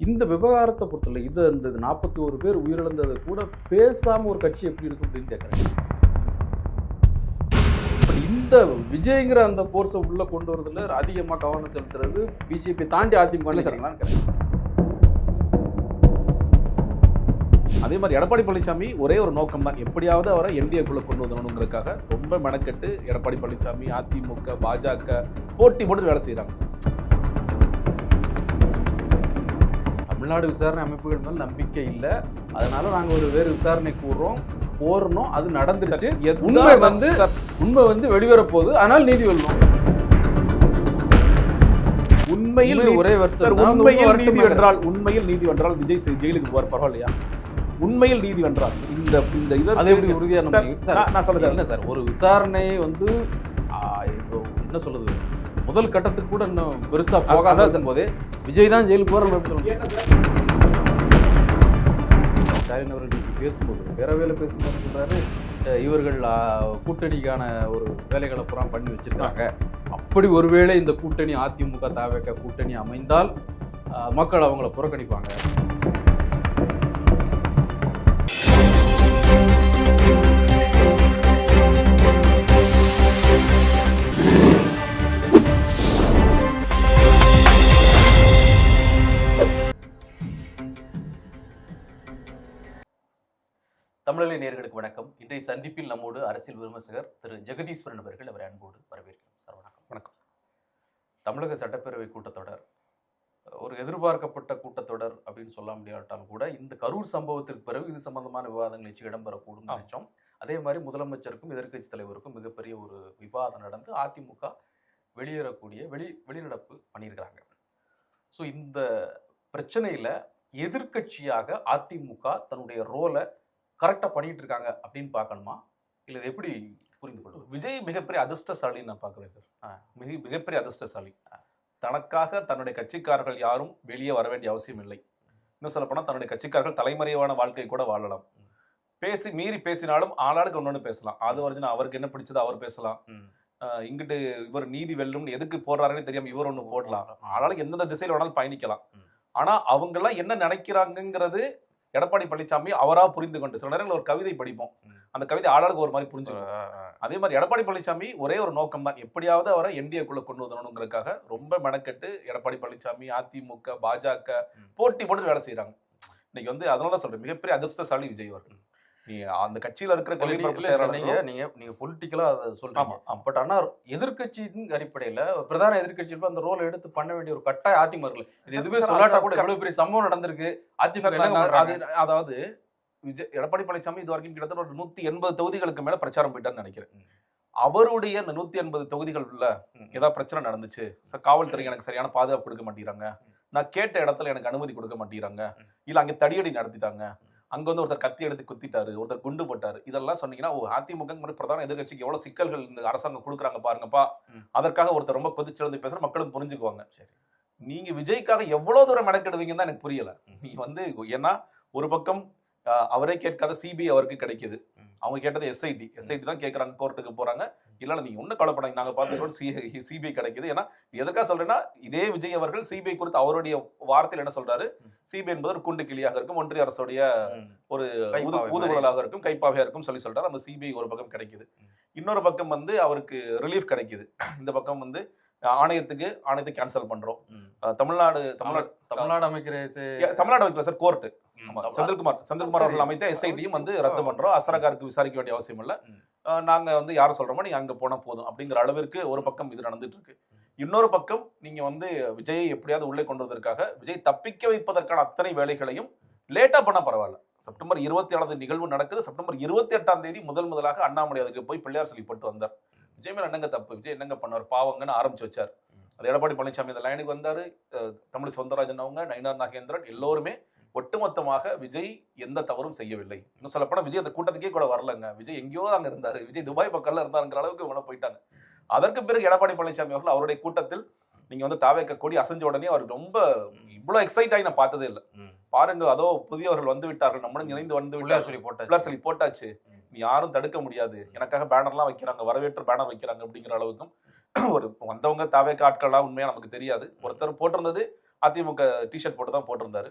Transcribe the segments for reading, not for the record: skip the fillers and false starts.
இந்த விவகாரத்தை பொறுத்தல இது அந்த 41 பேர் உயிரிழந்ததை கூட பேசாம ஒரு கட்சி எப்படி இருக்கும் அப்படின்னு கேட்குறேன். இந்த விஜய்ங்கிற அந்த போர்ஸை உள்ள கொண்டு வரதுல அதிகமாக கவனம் செலுத்துறது பிஜேபி தாண்டி அதிமுக சரிங்களான்னு கேட்குறேன். அதே மாதிரி எடப்பாடி பழனிசாமி ஒரே ஒரு நோக்கம் தான், எப்படியாவது அவரை என்டிஏக்குள்ள கொண்டு வரணுங்கிறதுக்காக ரொம்ப மெனக்கெட்டு எடப்பாடி பழனிசாமி, அதிமுக, பாஜக போட்டி போட்டு வேலை செய்யறாங்க. தமிழ்நாடு விசாரணை அமைப்புகள் மேல் நம்பிக்கை இல்லை, அதனால நாங்கள் ஒரு வேறு விசாரணை கோரணும். அது நடந்துருச்சு. உண்மை வந்து வெளிவர போகுது, ஆனால் நீதி வெல்லும். உண்மையில் ஒரே வருஷம் உண்மையில் நீதி வென்றால் விஜய் ஜெயிலுக்கு போற பரவாயில்லையா? உண்மையில் நீதி வென்றால் இந்த அதை எப்படி உறுதியான நான் சொல்ல சார், ஒரு விசாரணை வந்து என்ன சொல்லுது, முதல் கட்டத்துக்கு கூட இன்னும் பெருசா போகாத போதே விஜய் தான் ஜெயிலுக்கு போற ஸ்டாலின் அவர்கள் பேசும்போது பேரவையில் பேசும்போது சொல்றாரு, இவர்கள் கூட்டணிக்கான ஒரு வேலைகளை புறா பண்ணி வச்சிருக்காங்க. அப்படி ஒருவேளை இந்த கூட்டணி அதிமுக தவிக கூட்டணி அமைந்தால் மக்கள் அவங்கள புறக்கணிப்பாங்க. தமிழலை நேயர்களுக்கு வணக்கம். இன்றைய சந்திப்பில் நம்மோடு அரசியல் விமர்சகர் திரு ஜெகதீஸ்வரன் அவர்கள், அவரை அன்போடு வரவேற்கிறோம். சார் வணக்கம். வணக்கம். தமிழக சட்டப்பேரவை கூட்டத்தொடர் ஒரு எதிர்பார்க்கப்பட்ட கூட்டத்தொடர் அப்படின்னு சொல்ல முடியாட்டாலும் கூட இந்த கரூர் சம்பவத்திற்கு பிறகு இது சம்பந்தமான விவாதங்கள் நிச்சயம் இடம்பெறக்கூடும் நினைச்சோம். அதே மாதிரி முதலமைச்சருக்கும் எதிர்க்கட்சி தலைவருக்கும் மிகப்பெரிய ஒரு விவாதம் நடந்து அதிமுக வெளியேறக்கூடிய வெளிநடப்பு பண்ணியிருக்கிறாங்க. ஸோ இந்த பிரச்சனையில எதிர்க்கட்சியாக அதிமுக தன்னுடைய ரோலை கரெக்டா பண்ணிட்டு இருக்காங்க அப்படின்னு பார்க்கணுமா, இல்லை எப்படி புரிந்து கொள்வது? விஜய் மிகப்பெரிய அதிர்ஷ்டசாலின்னு நான் பார்க்குறேன் சார். மிகப்பெரிய அதிர்ஷ்டசாலி. தனக்காக தன்னுடைய கட்சிக்காரர்கள் யாரும் வெளியே வர வேண்டிய அவசியம் இல்லை. இன்னும் சொல்ல போனால் தன்னுடைய கட்சிக்காரர்கள் தலைமறைவான வாழ்க்கை கூட வாழலாம். மீறி பேசினாலும் ஆளாளுக்கு ஒன்னொன்னு பேசலாம். அது வரைக்கும் அவருக்கு என்ன பிடிச்சதோ அவர் பேசலாம். இங்கிட்டு இவர் நீதி வெல்லும் எதுக்கு போடுறாருன்னு தெரியாம இவர் ஒண்ணு போடலாம். ஆளாளுக்கு எந்தெந்த திசையில் வேணாலும் பயணிக்கலாம். ஆனா அவங்க எல்லாம் என்ன நினைக்கிறாங்கிறது எடப்பாடி பழனிசாமி அவரா புரிந்து கொண்டு, சில நேரங்களில் ஒரு கவிதை படிப்போம், அந்த கவிதை ஆளாளுக்கு ஒரு மாதிரி புரிஞ்சுக்கணும். அதே மாதிரி எடப்பாடி பழனிசாமி ஒரே ஒரு நோக்கம் தான், எப்படியாவது அவரை என்டிஏக்குள்ள கொண்டு வரணுங்கிறதுக்காக ரொம்ப மெனக்கெட்டு எடப்பாடி பழனிசாமி, அதிமுக, பாஜக போட்டி போட்டு வேலை செய்யறாங்க. இன்னைக்கு வந்து அதனாலதான் சொல்றேன், மிகப்பெரிய அதிர்ஷ்டசாலி விஜய் அவர்கள். நீ அந்த கட்சியில இருக்கிற நீங்க பொலிட்டிக்கலா அதை சொல்றீங்க. பட் ஆனா எதிர்கட்சியின் அடிப்படையில பிரதான எதிர்கட்சியில் அந்த ரோல் எடுத்து பண்ண வேண்டிய ஒரு கட்டாய அதிமுக இது எதுவுமே சொல்லாட்டா கூட எவ்வளவு பெரிய சம்பவம் நடந்திருக்கு அதிமுக. அதாவது எடப்பாடி பழனிசாமி இது வரைக்கும் கிட்டத்தட்ட ஒரு 180 தொகுதிகளுக்கு மேல பிரச்சாரம் போயிட்டான்னு நினைக்கிறேன். அவருடைய அந்த 180 தொகுதிகள் உள்ள ஏதாவது பிரச்சனை நடந்துச்சு, காவல்துறை எனக்கு சரியான பாதுகாப்பு கொடுக்க மாட்டேங்கிறாங்க, நான் கேட்ட இடத்துல எனக்கு அனுமதி கொடுக்க மாட்டேங்கிறாங்க, இல்ல அங்க தடியடி நடத்திட்டாங்க, அங்க வந்து ஒருத்தர் கத்தி எடுத்து குத்திட்டாரு, ஒருத்தர் குண்டு போட்டாரு, இதெல்லாம் சொன்னீங்கன்னா அதிமுக பிரதான எதிர்கட்சிக்கு எவ்வளவு சிக்கல்கள் இந்த அரசாங்கம் கொடுக்குறாங்க பாருங்கப்பா, அதற்காக ஒருத்தர் ரொம்ப கொதிச்சிருந்து பேசுற மக்களும் புரிஞ்சுக்குவாங்க. நீங்க விஜய்க்காக எவ்வளவு தூரம் மெனக்கெடுவீங்கன்னு தான் எனக்கு புரியல. நீங்க வந்து ஏன்னா ஒரு பக்கம் அவரே கேட்காத சிபிஐ அவருக்கு கிடைக்குது, அவங்க கேட்டது எஸ்ஐடி தான் கேட்கறாங்க, கோர்ட்டுக்கு போறாங்க. இல்ல நீங்க ஒண்ணு கவலைப்படாங்க, நாங்க பார்த்துக்கோம் சிபிஐ கிடைக்குது. ஏன்னா எதுக்காக சொல்றேன்னா, இதே விஜய் அவர்கள் சிபிஐ குறித்து அவருடைய வார்த்தையில் என்ன சொல்றாரு, சிபிஐ என்பது ஒரு குண்டு கிளியாக இருக்கும், ஒன்றிய அரசுடைய ஒரு ஊதுகுழலாக இருக்கும், கைப்பாவையா இருக்கும் சொல்லி சொல்றாரு. அந்த சிபிஐ ஒரு பக்கம் கிடைக்குது, இன்னொரு பக்கம் வந்து அவருக்கு ரிலீஃப் கிடைக்குது. இந்த பக்கம் வந்து ஆணையத்தை கேன்சல் பண்றோம். தமிழ்நாடு அமைக்கிற சார் கோர்ட்டு செந்தில்குமார் அவர்கள் அமைத்த எஸ்ஐடியும் வந்து ரத்து பண்றோம். அசரகாருக்கு விசாரிக்க வேண்டிய அவசியம் இல்ல, நாங்க வந்து யாரும் சொல்றோமோ நீங்க அங்க போனா போதும் அப்படிங்கிற அளவிற்கு ஒரு பக்கம் இது நடந்துட்டு இருக்கு. இன்னொரு பக்கம் நீங்க வந்து விஜயை எப்படியாவது உள்ளே கொண்டு வந்ததற்காக விஜய் தப்பிக்க வைப்பதற்கான அத்தனை வேலைகளையும் லேட்டா பண்ண பரவாயில்ல. செப்டம்பர் 27 நிகழ்வு நடக்குது. செப்டம்பர் 28 முதலாக அண்ணாமலை அதுக்கு போய் பிள்ளையார் சொல்லி போட்டு வந்தார். விஜய் மேல என்னங்க தப்பு, விஜய் என்னங்க பண்ணார், பாவங்கன்னு ஆரம்பிச்சு வச்சார். அது எடப்பாடி பழனிசாமி இந்த லைனுக்கு வந்தாரு. தமிழ் சவுந்தரராஜன் அவங்க, நயினார் நாகேந்திரன் எல்லோருமே ஒட்டுமொத்தமாக விஜய் எந்த தவறும் செய்யவில்லை. இன்னும் சொல்லப்போனா விஜய் அந்த கூட்டத்துக்கே கூட வரலங்க, விஜய் எங்கேயோ அங்க இருந்தாரு, விஜய் துபாய் பக்கம்ல இருந்தாருங்கிற அளவுக்கு இவங்க போயிட்டாங்க. அதற்கு பிறகு எடப்பாடி பழனிசாமி அவர்கள் அவருடைய கூட்டத்தில் நீங்க வந்து தாவேக்க கொடி அசைஞ்ச உடனே அவருக்கு ரொம்ப இவ்வளவு எக்ஸைட் ஆகி நான் பார்த்ததே இல்லை. பாருங்க, அதோ புதியவர்கள் வந்து விட்டார்கள், நம்மளும் இணைந்து வந்து விட்டார் சொல்லி போட்டாச்சு, நீ யாரும் தடுக்க முடியாது, எனக்காக பேனர்லாம் வைக்கிறாங்க, வரவேற்று பேனர் வைக்கிறாங்க அப்படிங்கிற அளவுக்கும் ஒரு வந்தவங்க தாவேக்க ஆட்கள்லாம் உண்மையா நமக்கு தெரியாது. ஒருத்தர் போட்டிருந்தது அதிமுக டிஷர்ட் போட்டு தான் போட்டிருந்தாரு.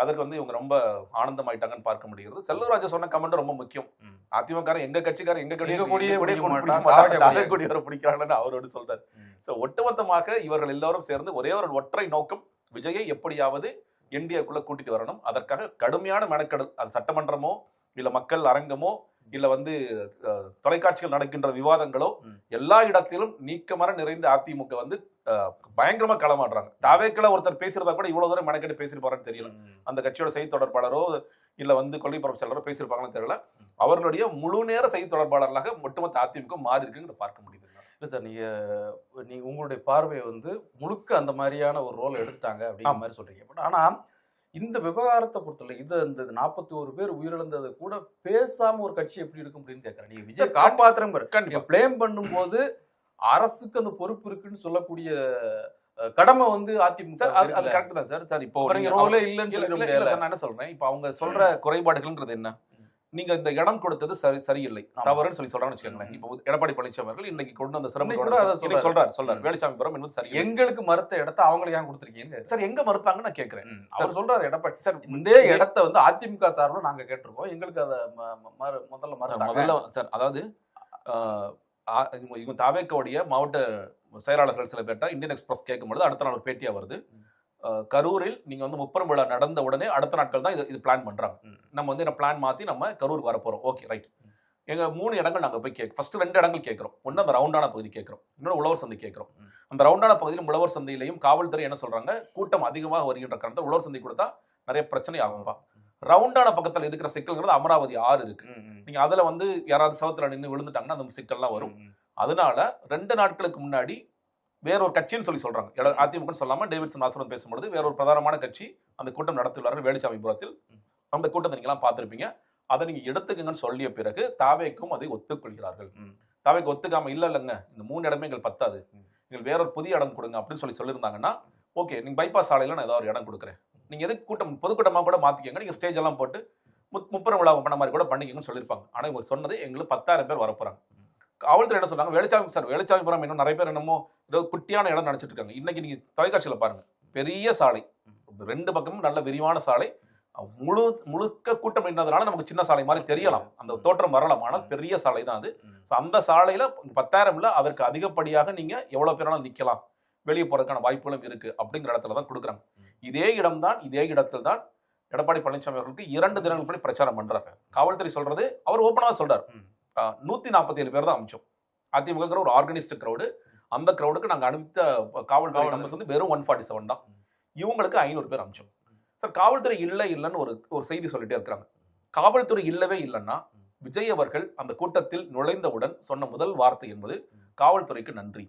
அதற்கு வந்து இவங்க ரொம்ப ஆனந்தமாயிட்டாங்கன்னு பார்க்க முடிகிறது. செல்வராஜ் சொன்ன கமெண்ட் ரொம்ப முக்கியம். அதிமுக எங்க கட்சிக்காரன் எங்க கொடியோரை பிடிக்கிறாங்கன்னு அவரோடு சொல்றாரு. சோ ஒட்டுமொத்தமாக இவர்கள் எல்லாரும் சேர்ந்து ஒரே ஒரு ஒற்றை நோக்கம், விஜயை எப்படியாவது என்டிஏக்குள்ள கூட்டிட்டு வரணும். அதற்காக கடுமையான மெனக்கெடல், அது சட்டமன்றமோ இல்ல மக்கள் அரங்கமோ இல்ல வந்து தொலைக்காட்சிகள் நடக்கின்ற விவாதங்களோ எல்லா இடத்திலும் நீக்கமர நிறைந்த அதிமுக வந்து பயங்கரமா களமாடுறாங்க. தாவேக்கள ஒருத்தர் பேசுறதா கூட இவ்வளவு தூரம் மெனக்கெட்டு பேசியிருப்பாருன்னு தெரியல. அந்த கட்சியோட செய்தி தொடர்பாளரோ இல்ல வந்து கொள்கை பரப்பு செயலரோ பேசியிருப்பாங்கன்னு தெரியல. அவர்களுடைய முழு நேர செய்தி தொடர்பாளர்களாக ஒட்டுமொத்த அதிமுக மாறி இருக்குன்னு பார்க்க முடியுது. இல்லை சார், நீங்க உங்களுடைய பார்வையை வந்து முழுக்க அந்த மாதிரியான ஒரு ரோல் எடுத்துட்டாங்க அப்படிங்கிற மாதிரி சொல்றீங்க. பட் ஆனா இந்த விவகாரத்தை பொறுத்தவரை இந்த 41 பேர் உயிரிழந்ததை கூட பேசாம ஒரு கட்சி எப்படி இருக்கும் அப்படின்னு கேட்கறேன். நீங்க விஜய் காப்பாத்துறேன் பிளேம் பண்ணும்போது அரசுக்கு அந்த பொறுப்பு இருக்குன்னு சொல்லக்கூடிய கடமை வந்து அதிமுக. சார் அது கரெக்ட் தான் சார். இப்போ ரோலே இல்லைன்னு நான் என்ன சொல்றேன், இப்போ அவங்க சொல்ற குறைபாடுகள்ன்றது என்ன, நீங்க இந்த இடம் கொடுத்தது சரியில்லை தவறுன்னு சொல்றாங்கன்னு வச்சுக்கோங்களேன். இப்போ எடப்பாடி பழனிசாமி அவர்கள் இன்னைக்கு கொண்டு வந்த சிறப்பு சொல்றாரு வேலுச்சாமிபுரம் என்பது சரி. எங்களுக்கு மறுத்த இடத்த அவங்களுக்கு ஏன் கொடுத்துருக்கீங்க சார்? எங்க மறுத்தாங்கன்னு நான் கேட்கிறேன். அவர் சொல்றாரு எடப்பாடி சார் இந்த இடத்த வந்து அதிமுக சார்பில் நாங்க கேட்டிருக்கோம், எங்களுக்கு அதை முதல்ல சார். அதாவது இவங்க தாவேக்கோடைய மாவட்ட செயலாளர்கள் சில பேர்ட்ட இந்தியன் எக்ஸ்பிரஸ் கேட்கும்போது அடுத்த நாள் பேட்டியா வருது, கரூரில் நீங்க வந்து முப்பெரும் விழா நடந்த உடனே அடுத்த நாட்கள் தான் இது பிளான் பண்றாங்க. நம்ம வந்து பிளான் மாத்தி நம்ம கரூருக்கு வர போறோம். Okay right. எங்க 3 இடங்கள் நாங்க போய் ஃபர்ஸ்ட் 2 இடங்கள் கேட்கிறோம். ஒன்னு அந்த ரவுண்டான பகுதி கேட்கிறோம், இன்னொரு உழவர் சந்தை கேட்கிறோம். அந்த ரவுண்டான பகுதியிலும் உழவர் சந்தையிலையும் காவல்துறை என்ன சொல்றாங்க, கூட்டம் அதிகமாக வருகின்ற காரணத்தால் உழவர் சந்தை கொடுத்தா நிறைய பிரச்சனை ஆகும்பா. ரவுண்டான பக்கத்துல இருக்கிற சிக்கல்ங்கிறது அமராவதி ஆறு இருக்கு. நீங்க அதுல வந்து யாராவது சவத்துல நின்று விழுந்துட்டாங்கன்னா அந்த சிக்கல்லாம் வரும். அதனால 2 நாட்களுக்கு முன்னாடி வேறொரு கட்சின்னு சொல்றாங்க. அதிமுக சொல்லாம டேவிட்சன் வாசவன் பேசும்போது வேறொரு பிரதானமான கட்சி அந்த கூட்டம் நடத்தியுள்ளார்கள் வேலுச்சாமிபுரத்தில். அந்த கூட்டத்தை நீங்க எல்லாம் பார்த்திருப்பீங்க. அதை நீங்க எடுத்துக்கங்கன்னு சொல்லிய பிறகு தாவேக்கும் அதை ஒத்துக்கொள்கிறார்கள். தாவேக்கு ஒத்துக்காம இல்லைங்க இந்த 3 இடமே எங்களுக்கு பத்தாது, நீங்கள் வேறொரு புதிய இடம் கொடுங்க அப்படின்னு சொல்லியிருந்தாங்கன்னா ஓகே, நீங்க பைபாஸ் சாலையில நான் ஏதாவது ஒரு இடம் கொடுக்குறேன், நீங்க எதுக்கு கூட்டம் பொதுக்கூட்டமா கூட மாத்திக்கங்க, நீங்க ஸ்டேஜ் எல்லாம் போட்டு முப்பெரும் விழா பண்ண மாதிரி கூட பண்ணிக்கங்கன்னு சொல்லியிருப்பாங்க. ஆனா இவங்க சொன்னது எங்களுக்கு 10,000 பேர் வரப்போறாங்க. காவல்துறை என்ன சொன்னாங்க, வேலுச்சாமிபுரம் இன்னும் நிறைய பேர் என்னமோ குட்டியான இடம் நினைச்சிட்டு இருக்காங்க. இன்னைக்கு நீங்க தொலைக்காட்சியில பாருங்க, பெரிய சாலை, 2 பக்கமும் நல்ல விரிவான சாலை, முழுக்க கூட்டம் என்னதுனால நமக்கு சின்ன சாலை மாதிரி தெரியலாம், அந்த தோற்றம் வரலாம், ஆனால் பெரிய சாலை தான் அது. அந்த சாலையில 10,000 இல்ல அதற்கு அதிகப்படியாக நீங்க எவ்வளவு பேராலும் நிக்கலாம், வெளியே போறதுக்கான வாய்ப்புகளும் இருக்கு அப்படிங்கிற இடத்துல தான் கொடுக்குறாங்க. இதே இடத்தில் தான் எடப்பாடி பழனிசாமி அவர்களுக்கு 2 தினங்கள் படி பிரச்சாரம் பண்றாங்க. காவல்துறை சொல்றது, அவர் ஓப்பனா சொல்றாரு, 147 பேர் தான் அமிச்சோம். அதிமுக ஒரு ஆர்கனைஸ்டு கிரௌடு, அந்த கிரௌடுக்கு நாங்க அனுப்பித்த காவல்துறை நம்பர்ஸ் வந்து வெறும் 147 தான். இவங்களுக்கு 500 பேர் அமிச்சோம். சார் காவல்துறை இல்லைன்னு ஒரு செய்தி சொல்லிட்டே இருக்கிறாங்க. காவல்துறை இல்லவே இல்லைன்னா விஜய் அவர்கள் அந்த கூட்டத்தில் நுழைந்தவுடன் சொன்ன முதல் வார்த்தை என்பது காவல்துறைக்கு நன்றி.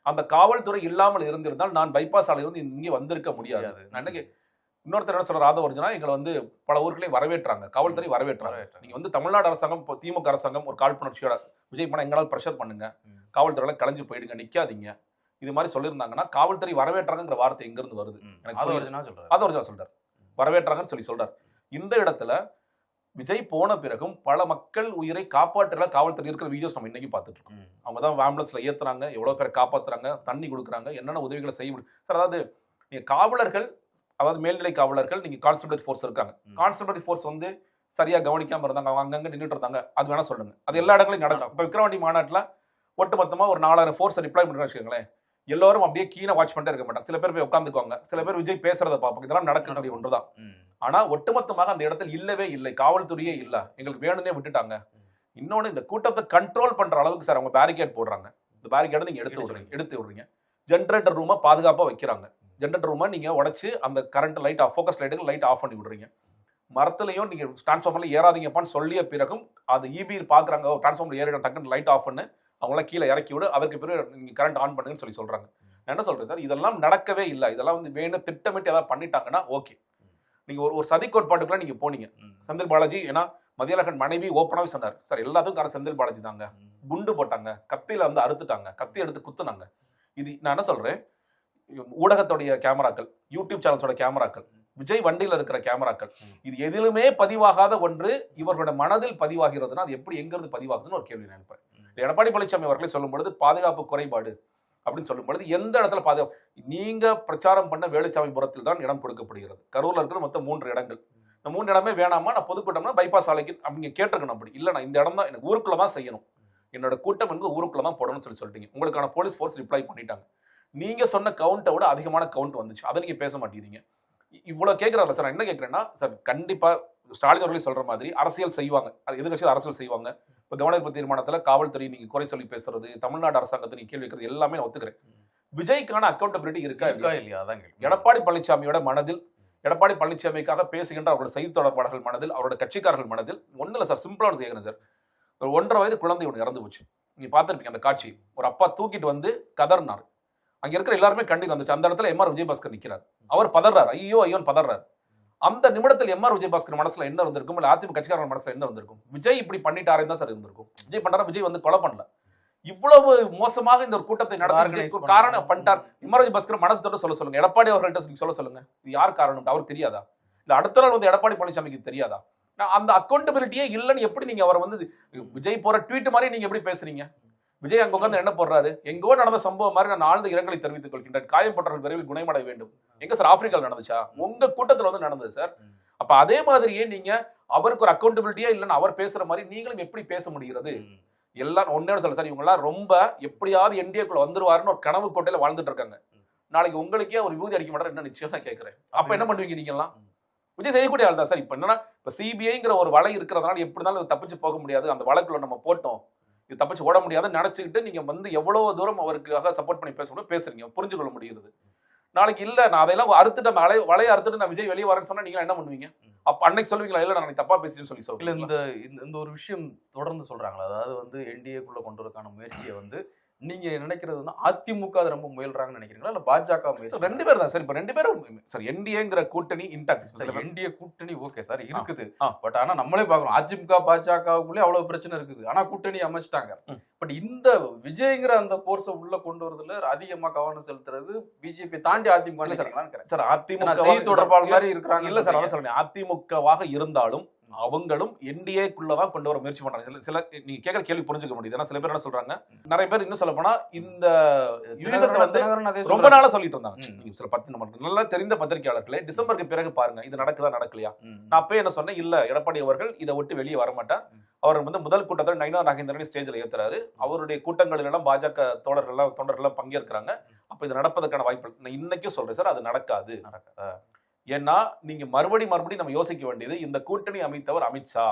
அந்த காவல்துறை இல்லாமல் இருந்திருந்தால் நான் பைபாஸ் சாலையிலிருந்து இங்கே வந்திருக்க முடியாது. இன்னொருத்தர் என்ன சொல்ற, ராதவர்ஜனா எங்களை வந்து பல ஊர்களையும் வரவேற்றாங்க, காவல்துறை வரவேற்றாங்க. நீங்க வந்து தமிழ்நாடு அரசாங்கம், திமுக அரசாங்கம் ஒரு காழ்ப்புணர்ச்சியோட விஜய் பண்ண எங்களால் ப்ரெஷர் பண்ணுங்க, காவல்துறையில கலைஞ்சு போயிடுங்க, நிக்காதீங்க, இது மாதிரி சொல்லியிருந்தாங்கன்னா காவல்துறை வரவேற்றாங்கிற வார்த்தை எங்க இருந்து வருது? ராதவர்ஜனா சொல்றாரு வரவேற்றாங்கன்னு சொல்றாரு. இந்த இடத்துல விஜய் போன பிறகும் பல மக்கள் உயிரை காப்பாற்றுற காவல்துறை இருக்கிற வீடியோஸ் நம்ம இன்னைக்கு பார்த்துட்டு இருக்கோம். அவங்க தான் ஆம்புலன்ஸ்ல ஏத்துறாங்க, எவ்வளவு பேரை காப்பாத்துறாங்க, தண்ணி கொடுக்குறாங்க, என்னென்ன உதவிகளை செய்ய முடியும். சார் அதாவது நீங்க காவலர்கள், அதாவது மேல்நிலை காவலர்கள், நீங்க கான்ஸ்டபிள் ஃபோர்ஸ் இருக்காங்க, கான்ஸ்டபிள் ஃபோர்ஸ் வந்து சரியா கவனிக்காம இருந்தாங்க, அவங்க அங்கங்க நின்றுட்டு இருந்தாங்க, அது வேணா சொல்லுங்க, அது எல்லா இடங்களையும் நடக்கும். இப்ப விக்ரவாண்டி மாநாட்டுல ஒட்டுமொத்தமா ஒரு 4000 ஃபோர்ஸ் டிப்ளாய் பண்ணுறேன்னு வச்சுக்கோங்களேன், எல்லாரும் அப்படியே கீழே வாட்ச் பண்ணிட்டே இருக்க மாட்டாங்க, சில பேர் போய் உட்காந்துக்குவாங்க, சில பேர் விஜய் பேசுறத பார்ப்பாங்க, இதெல்லாம் நடக்கக்கூடிய ஒன்றுதான். ஆனா ஒட்டுமொத்தமாக அந்த இடத்துல இல்லவே இல்லை, காவல்துறையே இல்ல, எங்களுக்கு வேணும்னே விட்டுட்டாங்க. இன்னொன்னு, இந்த கூட்டத்தை கண்ட்ரோல் பண்ற அளவுக்கு சார் அவங்க பேரிகேட் போடுறாங்க. இந்த பேரிகேட் நீங்க எடுத்து விடுறீங்க. ஜென்ரேட்டர் ரூமை பாதுகாப்பா வைக்கிறாங்க. ஜென்ரேட்டர் ரூமை நீங்க உடைச்சு அந்த current light focus light off பண்ணி விடுறீங்க. மரத்துலையும் நீங்க டிரான்ஸ்ஃபார்மர்ல ஏறாதீங்கப்பான்னு சொல்லிய பிறகும் அது இபியில் பாக்குறாங்க, டிரான்ஸ்ஃபார்மர் ஏறிட டக்குன்னு லைட் ஆஃப் பண்ணு, அவங்களாம் கீழே இறக்கி விடு, அதற்கு பிறகு நீங்க கரண்ட் ஆன் பண்ணுங்கன்னு சொல்றாங்க. நான் என்ன சொல்றேன் சார், இதெல்லாம் நடக்கவே இல்லை. இதெல்லாம் வந்து வேணும் திட்டமிட்டு ஏதாவது பண்ணிட்டாங்கன்னா ஓகே. நீங்க ஒரு சதி கோட்பாட்டுக்குள்ள நீங்க போனீங்க. செந்தில் பாலாஜி, ஏன்னா மதியழகன் மனைவி ஓப்பனாவே சொன்னார், சார் எல்லாத்துக்கும் காரணம் செந்தில் பாலாஜி தாங்க, குண்டு போட்டாங்க, கத்தியில வந்து அறுத்துட்டாங்க, கத்தி எடுத்து குத்துனாங்க. இது நான் என்ன சொல்றேன், ஊடகத்துடைய கேமராக்கள், யூடியூப் சேனல்ஸோட கேமராக்கள், விஜய் வண்டியில இருக்கிற கேமராக்கள், இது எதிலுமே பதிவாகாத ஒன்று இவர்களோட மனதில் பதிவாகிறதுனா அது எப்படி எங்கிருந்து பதிவாகுதுன்னு ஒரு கேள்வி நினைப்பேன். எடப்பாடி பழனிசாமி அவர்களே சொல்லும் பொழுது பாதுகாப்பு குறைபாடு, அப்படின்னு சொல்லும் பொழுது எந்த இடத்துல பாதுகாப்பு நீங்க பிரச்சாரம் பண்ண வேலுச்சாமிபுரத்தில் தான் இடம் கொடுக்கப்படுகிறது. கரூர்ல இருக்கிறது மொத்தம் 3 இடங்கள். இந்த 3 இடமே வேணாமா, நான் பொதுக்கூட்டம்னா பைபாஸ் சாலைக்கு அப்படிங்க கேட்டிருக்கணும். அப்படி இல்லை, நான் இந்த இடம் தான் எனக்கு ஊருக்குள்ள தான் செய்யணும், என்னோட கூட்டம் என்பது ஊருக்குள்ள தான் போடணும்னு சொல்லிட்டீங்க. உங்களுக்கான போலீஸ் ஃபோர்ஸ் ரிப்ளை பண்ணிட்டாங்க. நீங்க சொன்ன கவுண்ட்டை விட அதிகமான கவுண்ட் வந்துச்சு, அதை நீங்க பேச மாட்டேங்கிறீங்க. இவ்வளவு கேட்கிறாரு சார். நான் என்ன கேட்கிறேன்னா சார், கண்டிப்பா ஸ்டாலின் அவர்களே சொல்ற மாதிரி அரசியல் செய்வாங்க, எதிர்கட்சியில் அரசியல் செய்வாங்க. இப்போ கவனஈர்ப்பு தீர்மானத்துல காவல்துறை நீங்க குறை சொல்லி பேசுறது, தமிழ்நாடு அரசாங்கத்தை நீங்க கேள்வி வைக்கிறது எல்லாமே நான் ஒத்துக்கிறேன். விஜய்க்கான அக்கௌண்டபிலிட்டி இருக்கா இல்லையா? அதான் எடப்பாடி பழனிசாமியோட மனதில், எடப்பாடி பழனிசாமிக்காக பேசுகின்ற அவரோட செய்தி தொடர்பாளர்கள் மனதில், அவரோட கட்சிக்காரர்கள் மனதில் ஒன்றும் இல்லை சார், சிம்பிளான கேட்குறேன் சார். ஒரு 1.5 வயது குழந்தை ஒன்று இறந்து போச்சு, நீங்க பார்த்துருப்பீங்க அந்த காட்சி. ஒரு அப்பா தூக்கிட்டு வந்து கதர்னார், அங்க இருக்கிற எல்லாருமே கண்ணீர் வந்துச்சு. அந்த இடத்துல எம்ஆர் விஜயபாஸ்கர் நிற்கிறார், அவர் பதறார், ஐயோ ஐயோன்னு பதறார். அந்த நிமிடத்தில் எம்ஆர் விஜயபாஸ்கர் மனசுல என்ன இருந்திருக்கும், இல்ல அதிமுக கட்சிக்காரர்கள் மனசுல என்ன இருந்திருக்கும்? விஜய் இப்படி பண்ணிட்டாரே தான் சார் இருந்திருக்கும். விஜய் பண்ணாரா, விஜய் வந்து கொலை பண்ணல. இவ்வளவு மோசமாக இந்த ஒரு கூட்டத்தை நடத்தி காரணம் பண்ணிட்டார். எம்ஆர் விஜயபாஸ்கர் மனசு தொட்டு சொல்லுங்க, எடப்பாடி அவர்கள்ட்ட சொல்லுங்க, இது யார் காரணம் அவருக்கு தெரியாதா? இல்ல அடுத்த நாள் வந்து எடப்பாடி பழனிசாமிக்கு தெரியாதா? அந்த அக்கௌண்டபிலிட்டியே இல்லைன்னு எப்படி நீங்க அவரை வந்து விஜய் போற ட்வீட் மாதிரி நீங்க எப்படி பேசுறீங்க? விஜய் அங்க உட்கார்ந்து என்ன போடுறாரு, எங்கோ நடந்த சம்பவம் மாதிரி நான் ஆழ்ந்த இரங்கலை தெரிவித்துக் கொள்கின்றேன், காயப்பட்டவர்கள் விரைவில் குணமடைய வேண்டும். எங்க சார் ஆப்பிரிக்காவில் நடந்துச்சா? உங்க கூட்டத்தில் வந்து நடந்தது சார். அப்ப அதே மாதிரியே நீங்க அவருக்கு ஒரு அக்கௌண்டபிலிட்டியா இல்லைன்னு அவர் பேசுற மாதிரி நீங்களும் எப்படி பேச முடிகிறது? எல்லாம் ஒன்னே சொல்ல சார், இவங்க எல்லாம் ரொம்ப எப்படியாவது என்டிஏக்குள்ள வந்துருவாருன்னு ஒரு கனவு கோட்டையில வாழ்ந்துட்டு இருக்காங்க. நாளைக்கு உங்களுக்கே ஒரு விபூதி அடிக்க மாட்டாரு என்ன நிச்சயம் நான் கேட்கிறேன். அப்ப என்ன பண்ணுவீங்க நீங்க எல்லாம்? விஜய் செய்யக்கூடிய ஆள் தான் சார். இப்ப என்னன்னா, இப்ப சிபிஐங்கிற ஒரு வலை இருக்கிறதுனால எப்படி இருந்தாலும் தப்பிச்சு போக முடியாது, அந்த வழக்குள்ள நம்ம போட்டோம், இது தப்பிச்சு ஓட முடியாதுன்னு நினைச்சுக்கிட்டு நீங்க வந்து எவ்வளவு தூரம் அவருக்காக சப்போர்ட் பண்ணி பேசணும் பேசுறீங்க, புரிஞ்சு கொள்ள முடியுது. நாளைக்கு இல்ல நான் அதையெல்லாம் அறுத்துட்டு அந்த வலையை அறுத்துட்டு நான் விஜய் வெளியே வரேன்னு சொன்னா நீங்க என்ன பண்ணுவீங்க? அப்ப அன்னைக்கு சொல்லுவீங்களா, இல்ல நான் தப்பா பேசுறேன்னு சொல்லி இல்ல இந்த ஒரு விஷயம் தொடர்ந்து சொல்றாங்களா? அதாவது வந்து என்டிஏக்குள்ள கொண்டு வரக்கான முயற்சியை வந்து நீங்க நினைக்கிறது வந்து அதிமுக ரொம்ப முயல்றாங்கன்னு நினைக்கிறீங்களா, இல்ல பாஜக முயற்சி? 2 பேர் தான் சார். இப்ப 2 பேரும் சார் என்டிஏங்கிற கூட்டணி இன்டாக்ட். என்டிஏ கூட்டணி ஓகே சார் இருக்குது, பட் ஆனா நம்மளே பாக்குறோம் அதிமுக பாஜகவுக்குள்ளே அவ்வளவு பிரச்சனை இருக்குது, ஆனா கூட்டணி அமைச்சிட்டாங்க. பட் இந்த விஜய்ங்கிற அந்த போர்ஸை உள்ள கொண்டு வரதுல அதிகமா கவனம் செலுத்துறது பிஜேபி தாண்டி அதிமுக சார். அதிமுக செய்தி தொடர்பாளர் மாதிரி இருக்கிறாங்க. இல்ல சார், அதான் சொல்றேன், அதிமுகவாக இருந்தாலும் அவங்களும் என்டிஏக்குள்ளதான் கொண்டு வர முயற்சி பண்றாங்க. சில நீங்க கேட்கிற கேள்வி புரிஞ்சுக்க முடியுது. ஏன்னா சில பேர் என்ன சொல்றாங்க, நிறைய பேர் இன்னும் சொல்ல போனா இந்த யுகத்தை வந்து ரொம்ப நாளா சொல்லிட்டு இருந்தாங்க. சில 10 நல்லா தெரிந்த பத்திரிகையாளர்களே டிசம்பருக்கு பிறகு பாருங்க இது நடக்குதா நடக்கலையா. நான் அப்பவே என்ன சொன்னேன், இல்ல எடப்பாடி அவர்கள் இதை விட்டு வெளியே வர மாட்டார். அவர் வந்து முதல் கூட்டத்தில் நயினா நாகேந்திரனை ஸ்டேஜில் ஏத்துறாரு. அவருடைய கூட்டங்களில் எல்லாம் பாஜக தொண்டர்கள் பங்கேற்கிறாங்க. அப்ப இது நடப்பதற்கான வாய்ப்பு இன்னைக்கும் சொல்றேன் சார், அது நடக்காது. ஏன்னா நீங்க மறுபடியும் நம்ம யோசிக்க வேண்டியது, இந்த கூட்டணி அமைத்தவர் அமித்ஷா,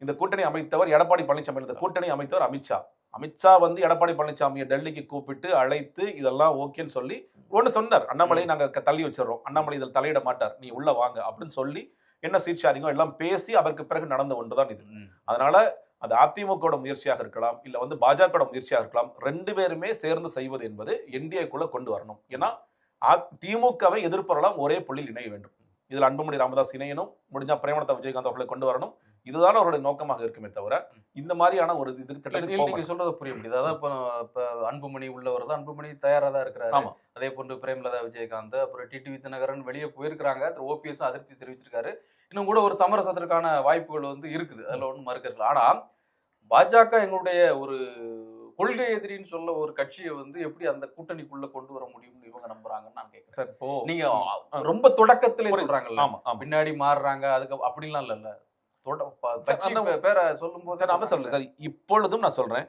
இந்த கூட்டணி அமைத்தவர் எடப்பாடி பழனிசாமி, இந்த கூட்டணி அமைத்தவர் அமித்ஷா. அமித்ஷா வந்து எடப்பாடி பழனிசாமியை டெல்லிக்கு கூப்பிட்டு அழைத்து இதெல்லாம் ஓகேன்னு சொல்லி ஒண்ணு சொன்னார், அண்ணாமலை நாங்க தள்ளி வச்சிடறோம், அண்ணாமலை இதில் தலையிட மாட்டார், நீ உள்ள வாங்க அப்படின்னு சொல்லி என்ன சீட் ஷேரிங்கோ எல்லாம் பேசி அதற்கு பிறகு நடந்த ஒன்றுதான் இது. அதனால அது அதிமுக முயற்சியாக இருக்கலாம், இல்ல வந்து பாஜக முயற்சியாக இருக்கலாம். 2 பேருமே சேர்ந்து செய்வது என்பது என்டிஏக்குள்ள கொண்டு வரணும். ஏன்னா திமுகவை எதிர்ப்பவர்களாம் ஒரே புள்ளியில் இணைய வேண்டும். இதுல அன்புமணி ராமதாஸ் இணையணும், முடிஞ்சா பிரேமலதா விஜயகாந்த் அவர்களை கொண்டு வரணும். இதுதான் அவருடைய நோக்கமாக இருக்குமே தவிர இந்த மாதிரியான ஒரு இது நீங்க சொல்றது புரிய முடியுது. அதான் இப்ப அன்புமணி உள்ளவர் தான், அன்புமணி தயாரா தான் இருக்கிறாரு. அதே போன்று பிரேமலதா விஜயகாந்த் அப்புறம் டிடிவி தினகரன் வெளியே போயிருக்கிறாங்க. ஓபிஎஸ் அதிருப்தி தெரிவிச்சிருக்காரு. இன்னும் கூட ஒரு சமரசத்திற்கான வாய்ப்புகள் வந்து இருக்குது, அதுல ஒன்றும் மறுக்கிறது. ஆனா பாஜக எங்களுடைய ஒரு கொள்கை எதிரின்னு சொல்ல ஒரு கட்சியை வந்து எப்படி அந்த கூட்டணிக்குள்ள கொண்டு வர முடியும்னு இவங்க நம்புறாங்கன்னு நான் கேட்கிறேன் சார். இப்போ நீங்க ரொம்ப தொடக்கத்திலே சொல்றாங்கல்ல, பின்னாடி மாறுறாங்க, அதுக்கு அப்படிலாம் இல்ல பேரை சொல்லும் போது அதான் சொல்றேன் சார். இப்பொழுதும் நான் சொல்றேன்,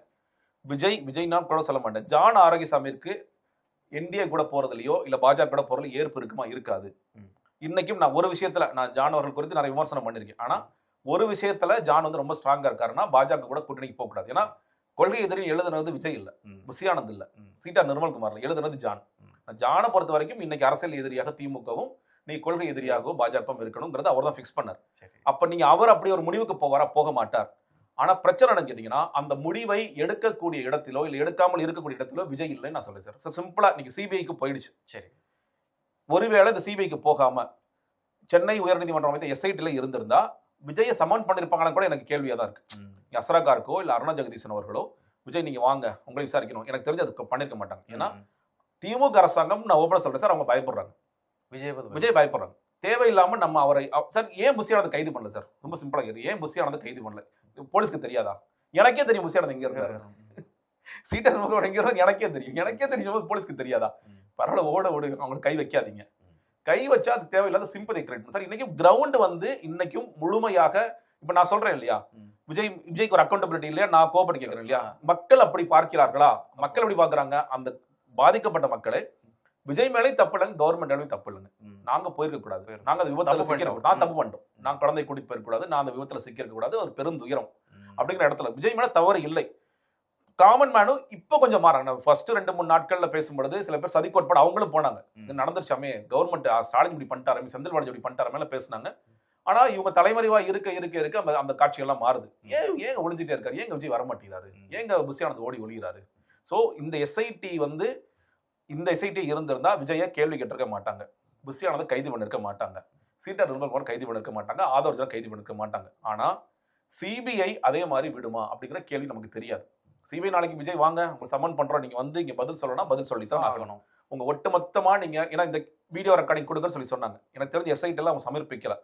விஜய் நான் கூட சொல்ல மாட்டேன், ஜான் ஆரோக்கியசாமிக்கு என்டிஏ கூட போறதுலயோ இல்ல பாஜக கூட போறதுல ஏற்பு இருக்குமா இருக்காது. இன்னைக்கும் நான் ஒரு விஷயத்துல நான் ஜான் அவர்கள் குறித்து நிறைய விமர்சனம் பண்ணிருக்கேன். ஆனா ஒரு விஷயத்துல ஜான் வந்து ரொம்ப ஸ்ட்ராங்கா இருக்காருன்னா பாஜக கூட கூட்டணிக்கு போக கூடாது. ஏன்னா கொள்கை எதிரி எழுதுனது விஜய் இல்ல, புசியானந்த் இல்ல, சீட்டா நிர்மல்குமார் எழுதுனது ஜான். ஜானை பொறுத்த வரைக்கும் இன்னைக்கு அரசியல் எதிரியாக திமுகவும் நீ கொள்கை எதிரியாகவோ பாஜகவும் இருக்கணும்ங்கிறது அவர் தான் ஃபிக்ஸ் பண்ணார். அப்ப நீங்க அவர் அப்படி ஒரு முடிவுக்கு போக மாட்டார். ஆனா பிரச்சனை என்னன்னு கேட்டீங்கன்னா, அந்த முடிவை எடுக்கக்கூடிய இடத்திலோ இல்ல எடுக்காமல் இருக்கக்கூடிய இடத்திலோ விஜய் இல்லைன்னு நான் சொல்றேன் சார். சிம்பிளா நீங்க சிபிஐக்கு போயிடுச்சு. சரி, ஒருவேளை இந்த சிபிஐக்கு போகாம சென்னை உயர்நீதிமன்றம் அமைத்த எஸ்ஐடில இருந்திருந்தா விஜயை சமன் பண்ணிருப்பாங்கன்னு கூட எனக்கு கேள்வியா தான் இருக்கு. அசரகாருக்கோ இல்ல அருணா ஜெகதீசன் அவர்களோ விஜய் நீங்க வாங்க உங்களை விசாரிக்கணும், எனக்கு தெரிஞ்சு அது பண்ணிருக்க மாட்டாங்க. ஏன்னா திமுக அரசாங்கம் நான் ஓபனா சொல்றேன் சார், அவங்க பயப்படுறாங்க, விஜய் பயப்படுறாங்க. தேவையில்லாம நம்ம அவரை சார் ஏன் புசியானதை கைது பண்ணல சார்? ரொம்ப சிம்பிளா ஏன் புசியானதை கைது பண்ணல? போலீஸ்க்கு தெரியாதா? எனக்கே தெரியும் புசியானது எங்க இருந்தாரு. சீட்டை உடைங்கிறது எனக்கே தெரியும் போது போலீஸ்க்கு தெரியாதா? பரவாயில்ல, ஓடு, அவங்களுக்கு கை வைக்காதீங்க. கை வச்சா அது தேவையில்லாத சிம்பதி கிரியேட் பண்ணும் சார். இன்னைக்கும் கிரவுண்ட் வந்து இன்னைக்கும் முழுமையாக இப்ப நான் சொல்றேன் இல்லையா, விஜய்க்கு ஒரு அக்கௌண்டபிலிட்டி இல்லையா, நான் கோபப்பட்டு கேட்கிறேன் இல்லையா, மக்கள் அப்படி பார்க்கிறார்களா? மக்கள் எப்படி பாக்குறாங்க? அந்த பாதிக்கப்பட்ட மக்களை விஜய் மேலேயும் தப்பு இல்லைங்க, கவர்மெண்ட் மேலேயும் தப்பு இல்லைங்க. நாங்க போயிருக்க கூடாது, நாங்க அந்த விபத்துல சிக்கிறோம், நான் தப்பு பண்ணிட்டோம், நான் குழந்தை கூட்டிட்டு போயிருக்க கூடாது, நான் அந்த விபத்துல சிக்கிருக்க கூடாது, ஒரு பெருந்துயரம் அப்படிங்கிற இடத்துல விஜய் மேல தவறு இல்லை. காமன் மேனும் இப்ப கொஞ்சம் மாறாங்க. ஃபர்ஸ்ட் 2-3 நாட்கள்ல பேசும்பொழுது சில பேர் சதி கோட்பாடு அவங்களும் போனாங்க, இது நடந்துருச்சாமே, கவர்மெண்ட் ஸ்டாலின் இப்படி பண்ணிட்டாரு, செந்தில் பாலாஜி இப்படி பண்ணிட்டாரு மேல பேசினாங்க. ஆனா இவங்க தலைமறைவா இருக்க அந்த காட்சிகள்லாம் மாறுது. ஏன் ஒளிஞ்சிட்டே இருக்காரு? ஏங்க விஜய் வரமாட்டேங்கிறாரு? ஏங்க புஷியானது ஒளிகிறாரு? சோ இந்த எஸ்ஐடி வந்து இந்த எஸ்ஐடி இருந்திருந்தா விஜய கேள்வி கேட்டிருக்க மாட்டாங்க, புஷியானதை கைது பண்ணிருக்க மாட்டாங்க, சீட்டர் நிர்மல் கைது பண்ணிருக்க மாட்டாங்க, ஆதவர்ஜனா கைது பண்ணிருக்க மாட்டாங்க. ஆனா சிபிஐ அதே மாதிரி விடுமா அப்படிங்கிற கேள்வி நமக்கு தெரியாது. சிபிஐ நாளைக்கு விஜய் வாங்க உங்களுக்கு சம்மன் பண்றோம், நீங்க வந்து இங்க பதில் சொல்லணும், பதில் சொல்லித்தான் ஆகணும். உங்க ஒட்டுமொத்தமா நீங்க ஏன்னா இந்த வீடியோ ரெக்கார்டிங் கொடுங்கன்னு சொல்லி சொன்னாங்க. எனக்கு தெரிஞ்ச எஸ்ஐடி எல்லாம் அவங்க சமர்ப்பிக்கல.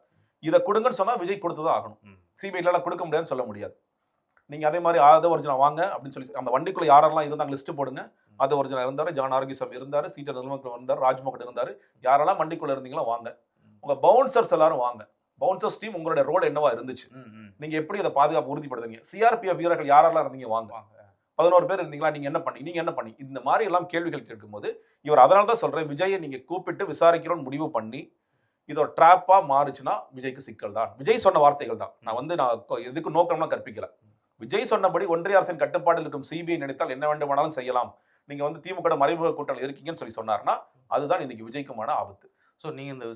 இதை கொடுங்கன்னு சொன்னா விஜய் கொடுத்துதான் ஆகணும். சிபிஐ எல்லாம் கொடுக்க முடியாதுன்னு சொல்ல முடியாது. நீங்க அதே மாதிரி ஆதவர்ஜனா வாங்க அப்படின்னு சொல்லி அந்த வண்டிக்குள்ள யாரெல்லாம் இருந்தாங்க லிஸ்ட் போடுங்க. ஆதவர்ஜனா இருந்தாரு, ஜான் ஆரோக்கியசாமி இருந்தாரு, சீட்டர் நிர்மல்குமார் இருந்தாரு, ராஜ்மோகன் இருந்தாரு, யாரெல்லாம் வண்டிக்குள்ள இருந்தீங்களோ வாங்க. உங்க பவுன்சர்ஸ் எல்லாரும் வாங்க. பவுன்சர்ஸ் டீம் உங்களுடைய ரோல் என்னவா இருந்துச்சு, நீங்க எப்படி அதை பாதுகாப்பு உறுதிப்படுத்துங்க, சிஆர்பிஎஃப் வீரர்கள் யாரெல்லாம் இருந்தீங்க வாங்க. 11 பேர் இருந்தீங்களா, நீங்க என்ன பண்ணி இந்த மாதிரி எல்லாம் கேள்விகள் கேட்கும்போது இவர் அதனால தான் சொல்றேன், விஜயை நீங்க கூப்பிட்டு விசாரிக்கிறோம் முடிவு பண்ணி இது ஒரு ட்ராப்பா மாறுச்சுன்னா விஜய்க்கு சிக்கல் தான். விஜய் சொன்ன வார்த்தைகள் தான். நான் எதுக்கு நோக்கம்லாம் கற்பிக்கல. விஜய் சொன்னபடி ஒன்றிய அரசின் கட்டுப்பாட்டில் இருக்கும் சிபிஐ நினைத்தால் என்ன வேண்டுமானாலும் செய்யலாம், நீங்க வந்து திமுக மறைமுக கூட்டல் இருக்கீங்கன்னு சொல்லி சொன்னார்னா அதுதான் இன்னைக்கு விஜய்க்குமான ஆபத்து. சோ நீங்க இந்த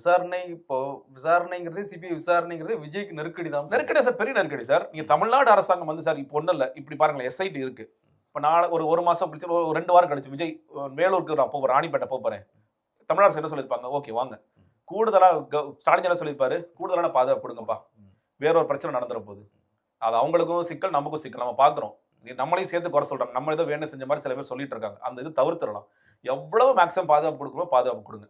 விசாரணைங்கிறது சிபிஐ விசாரணைங்கிறது விஜய்க்கு நெருக்கடி தான். நெருக்கடி சார், பெரிய நெருக்கடி சார். நீங்க தமிழ்நாடு அரசாங்கம் வந்து சார் இப்போ ஒன்றும் இல்லை, இப்படி பாருங்களேன், எஸ்ஐடி இருக்கு. இப்போ நான் ஒரு மாசம் கழிச்சு 2 வாரம் கழிச்சு விஜய் வேலூருக்கு நான் போகிறேன், ராணிப்பேட்டை போறேன், தமிழ்நாடு என்ன சொல்லியிருப்பாங்க, ஓகே வாங்க, கூடுதலா ஸ்டாலின் என்ன சொல்லியிருப்பாரு, கூடுதலான பாதுகாப்பு கொடுங்கப்பா, வேற ஒரு பிரச்சனை நடந்துற போகுது, அது அவங்களுக்கும் சிக்கல் நமக்கும் சிக்கல், நம்ம பாக்குறோம், நம்மளையும் சேர்த்து குறை சொல்றாங்க, நம்ம ஏதோ வேணும் செஞ்ச மாதிரி சில பேர் சொல்லிட்டு இருக்காங்க. அந்த இது தவிர்த்துடலாம். எவ்வளவு மேக்ஸிமம் பாதுகாப்பு கொடுக்கணும் பாதுகாப்பு கொடுங்க.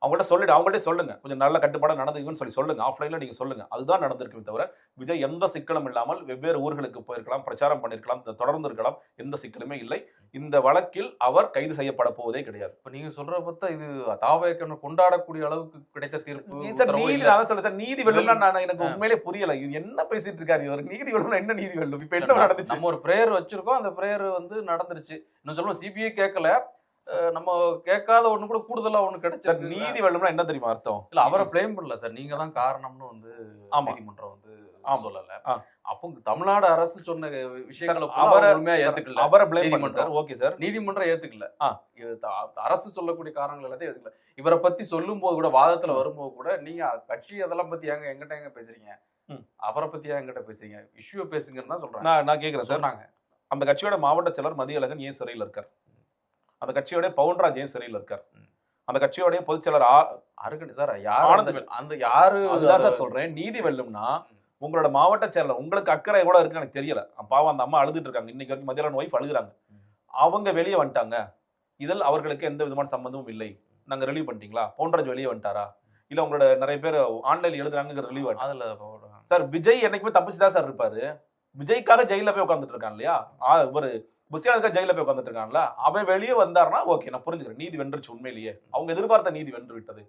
அவங்கள்ட்ட சொல்லுங்க, கொஞ்சம் நல்ல கட்டுப்பாடாக நடந்துக்குன்னு சொல்லி சொல்லுங்க, ஆஃப்லைன்ல நீங்க சொல்லுங்க. அதுதான் நடந்திருக்குமே தவிர விஜய் எந்த சிக்கலும் இல்லாமல் வெவ்வேறு ஊர்களுக்கு போயிருக்கலாம், பிரச்சாரம் பண்ணிருக்கலாம், தொடர்ந்து இருக்கலாம், எந்த சிக்கலுமே இல்லை. இந்த வழக்கில் அவர் கைது செய்யப்பட போவதே கிடையாது. இப்ப நீங்க சொல்ற பார்த்தா இது தாவேக்கன கொண்டாடக்கூடிய அளவுக்கு கிடைத்த தீர்ப்பு. நீதி வெல்லும்னா எனக்கு உண்மையிலே புரியல, என்ன பேசிட்டு இருக்காரு இவர். நீதி வெல்லும் என்ன நீதி வெல்லும்? இப்ப என்ன நடந்துச்சு? நம்ம ஒரு பிரேயர் வச்சிருக்கோம், அந்த பிரேயர் வந்து நடந்துருச்சு. இன்னும் சொல்லுவோம் சிபிஐ கேட்கல, நம்ம கேட்காத ஒண்ணு கூட கூடுதலா ஒண்ணு கிடைச்சது. நீதி வெல்லும்னா என்ன தெரியுமா அர்த்தம்? இல்ல அவரை பிளேம் பண்ணல சார், நீங்க தான் காரணம்னு வந்து நீதிமன்றம் வந்து சொல்லல. அப்போ தமிழ்நாடு அரசு சொன்ன விஷயங்களை ஏத்துக்கல, அவரை பிளேம் பண்ண ஓகே சார், நீதிமன்றம் ஏத்துக்கல. அரசு சொல்லக்கூடிய காரணங்கள் எல்லாத்தையும் ஏத்துக்கல. இவரை பத்தி சொல்லும் போது கூட, வாதத்துல வரும்போது கூட, நீங்க கட்சி அதெல்லாம் பத்தி எங்கிட்ட பேசுறீங்க, அவரை பத்தி எங்கிட்ட பேசுறீங்க, இஷ்யூ பேசுங்கன்னு தான் சொல்றாங்க. நான் கேட்கிறேன் சார், நாங்க அந்த கட்சியோட மாவட்ட செயலர் மதியழகன் ஏன் சிறையில் இருக்கார்? அந்த கட்சியோட பவுன்ராஜ் ஏன் சிறையில் இருக்கார்? அந்த கட்சியோடைய பொதுச் செயலர் சார் அந்த யாரு அதுதான் சார் சொல்றேன். நீதி வெல்லும்னா உங்களோட மாவட்ட செயலர், உங்களுக்கு அக்கறை எவ்வளவு இருக்குன்னு எனக்கு தெரியல. பாவம் அந்த அம்மா அழுதுட்டு இருக்காங்க, இன்னைக்கு வரைக்கும் மதியழகன் ஒய்ஃப் அழுகுறாங்க. அவங்க வெளியே வந்துட்டாங்க, இதில் அவர்களுக்கு எந்த விதமான சம்பந்தமும் இல்லை, நாங்க ரிலீவ் பண்ணிட்டீங்களா? பவுன்ராஜ் வெளியே வந்துட்டாரா? இல்ல உங்களோட நிறைய பேர் ஆன்லைன்ல எழுதுறாங்க ரிலீவ் அதுல சார். விஜய் என்னைக்குமே தப்பிச்சுதான் சார் இருப்பாரு. விஜய்க்காக ஜெயில போய் உட்காந்துட்டு இருக்கான் இல்லையா, ஒரு புஷியானதுக்காக ஜெயில போய் உட்காந்துட்டு இருக்கான்ல, அவன் வெளியே வந்தாருன்னா ஓகே, நான் புரிஞ்சுக்கிறேன், நீதி வென்றுச்சு. உண்மையிலேயே அவங்க எதிர்பார்த்த நீதி வென்று விட்டது.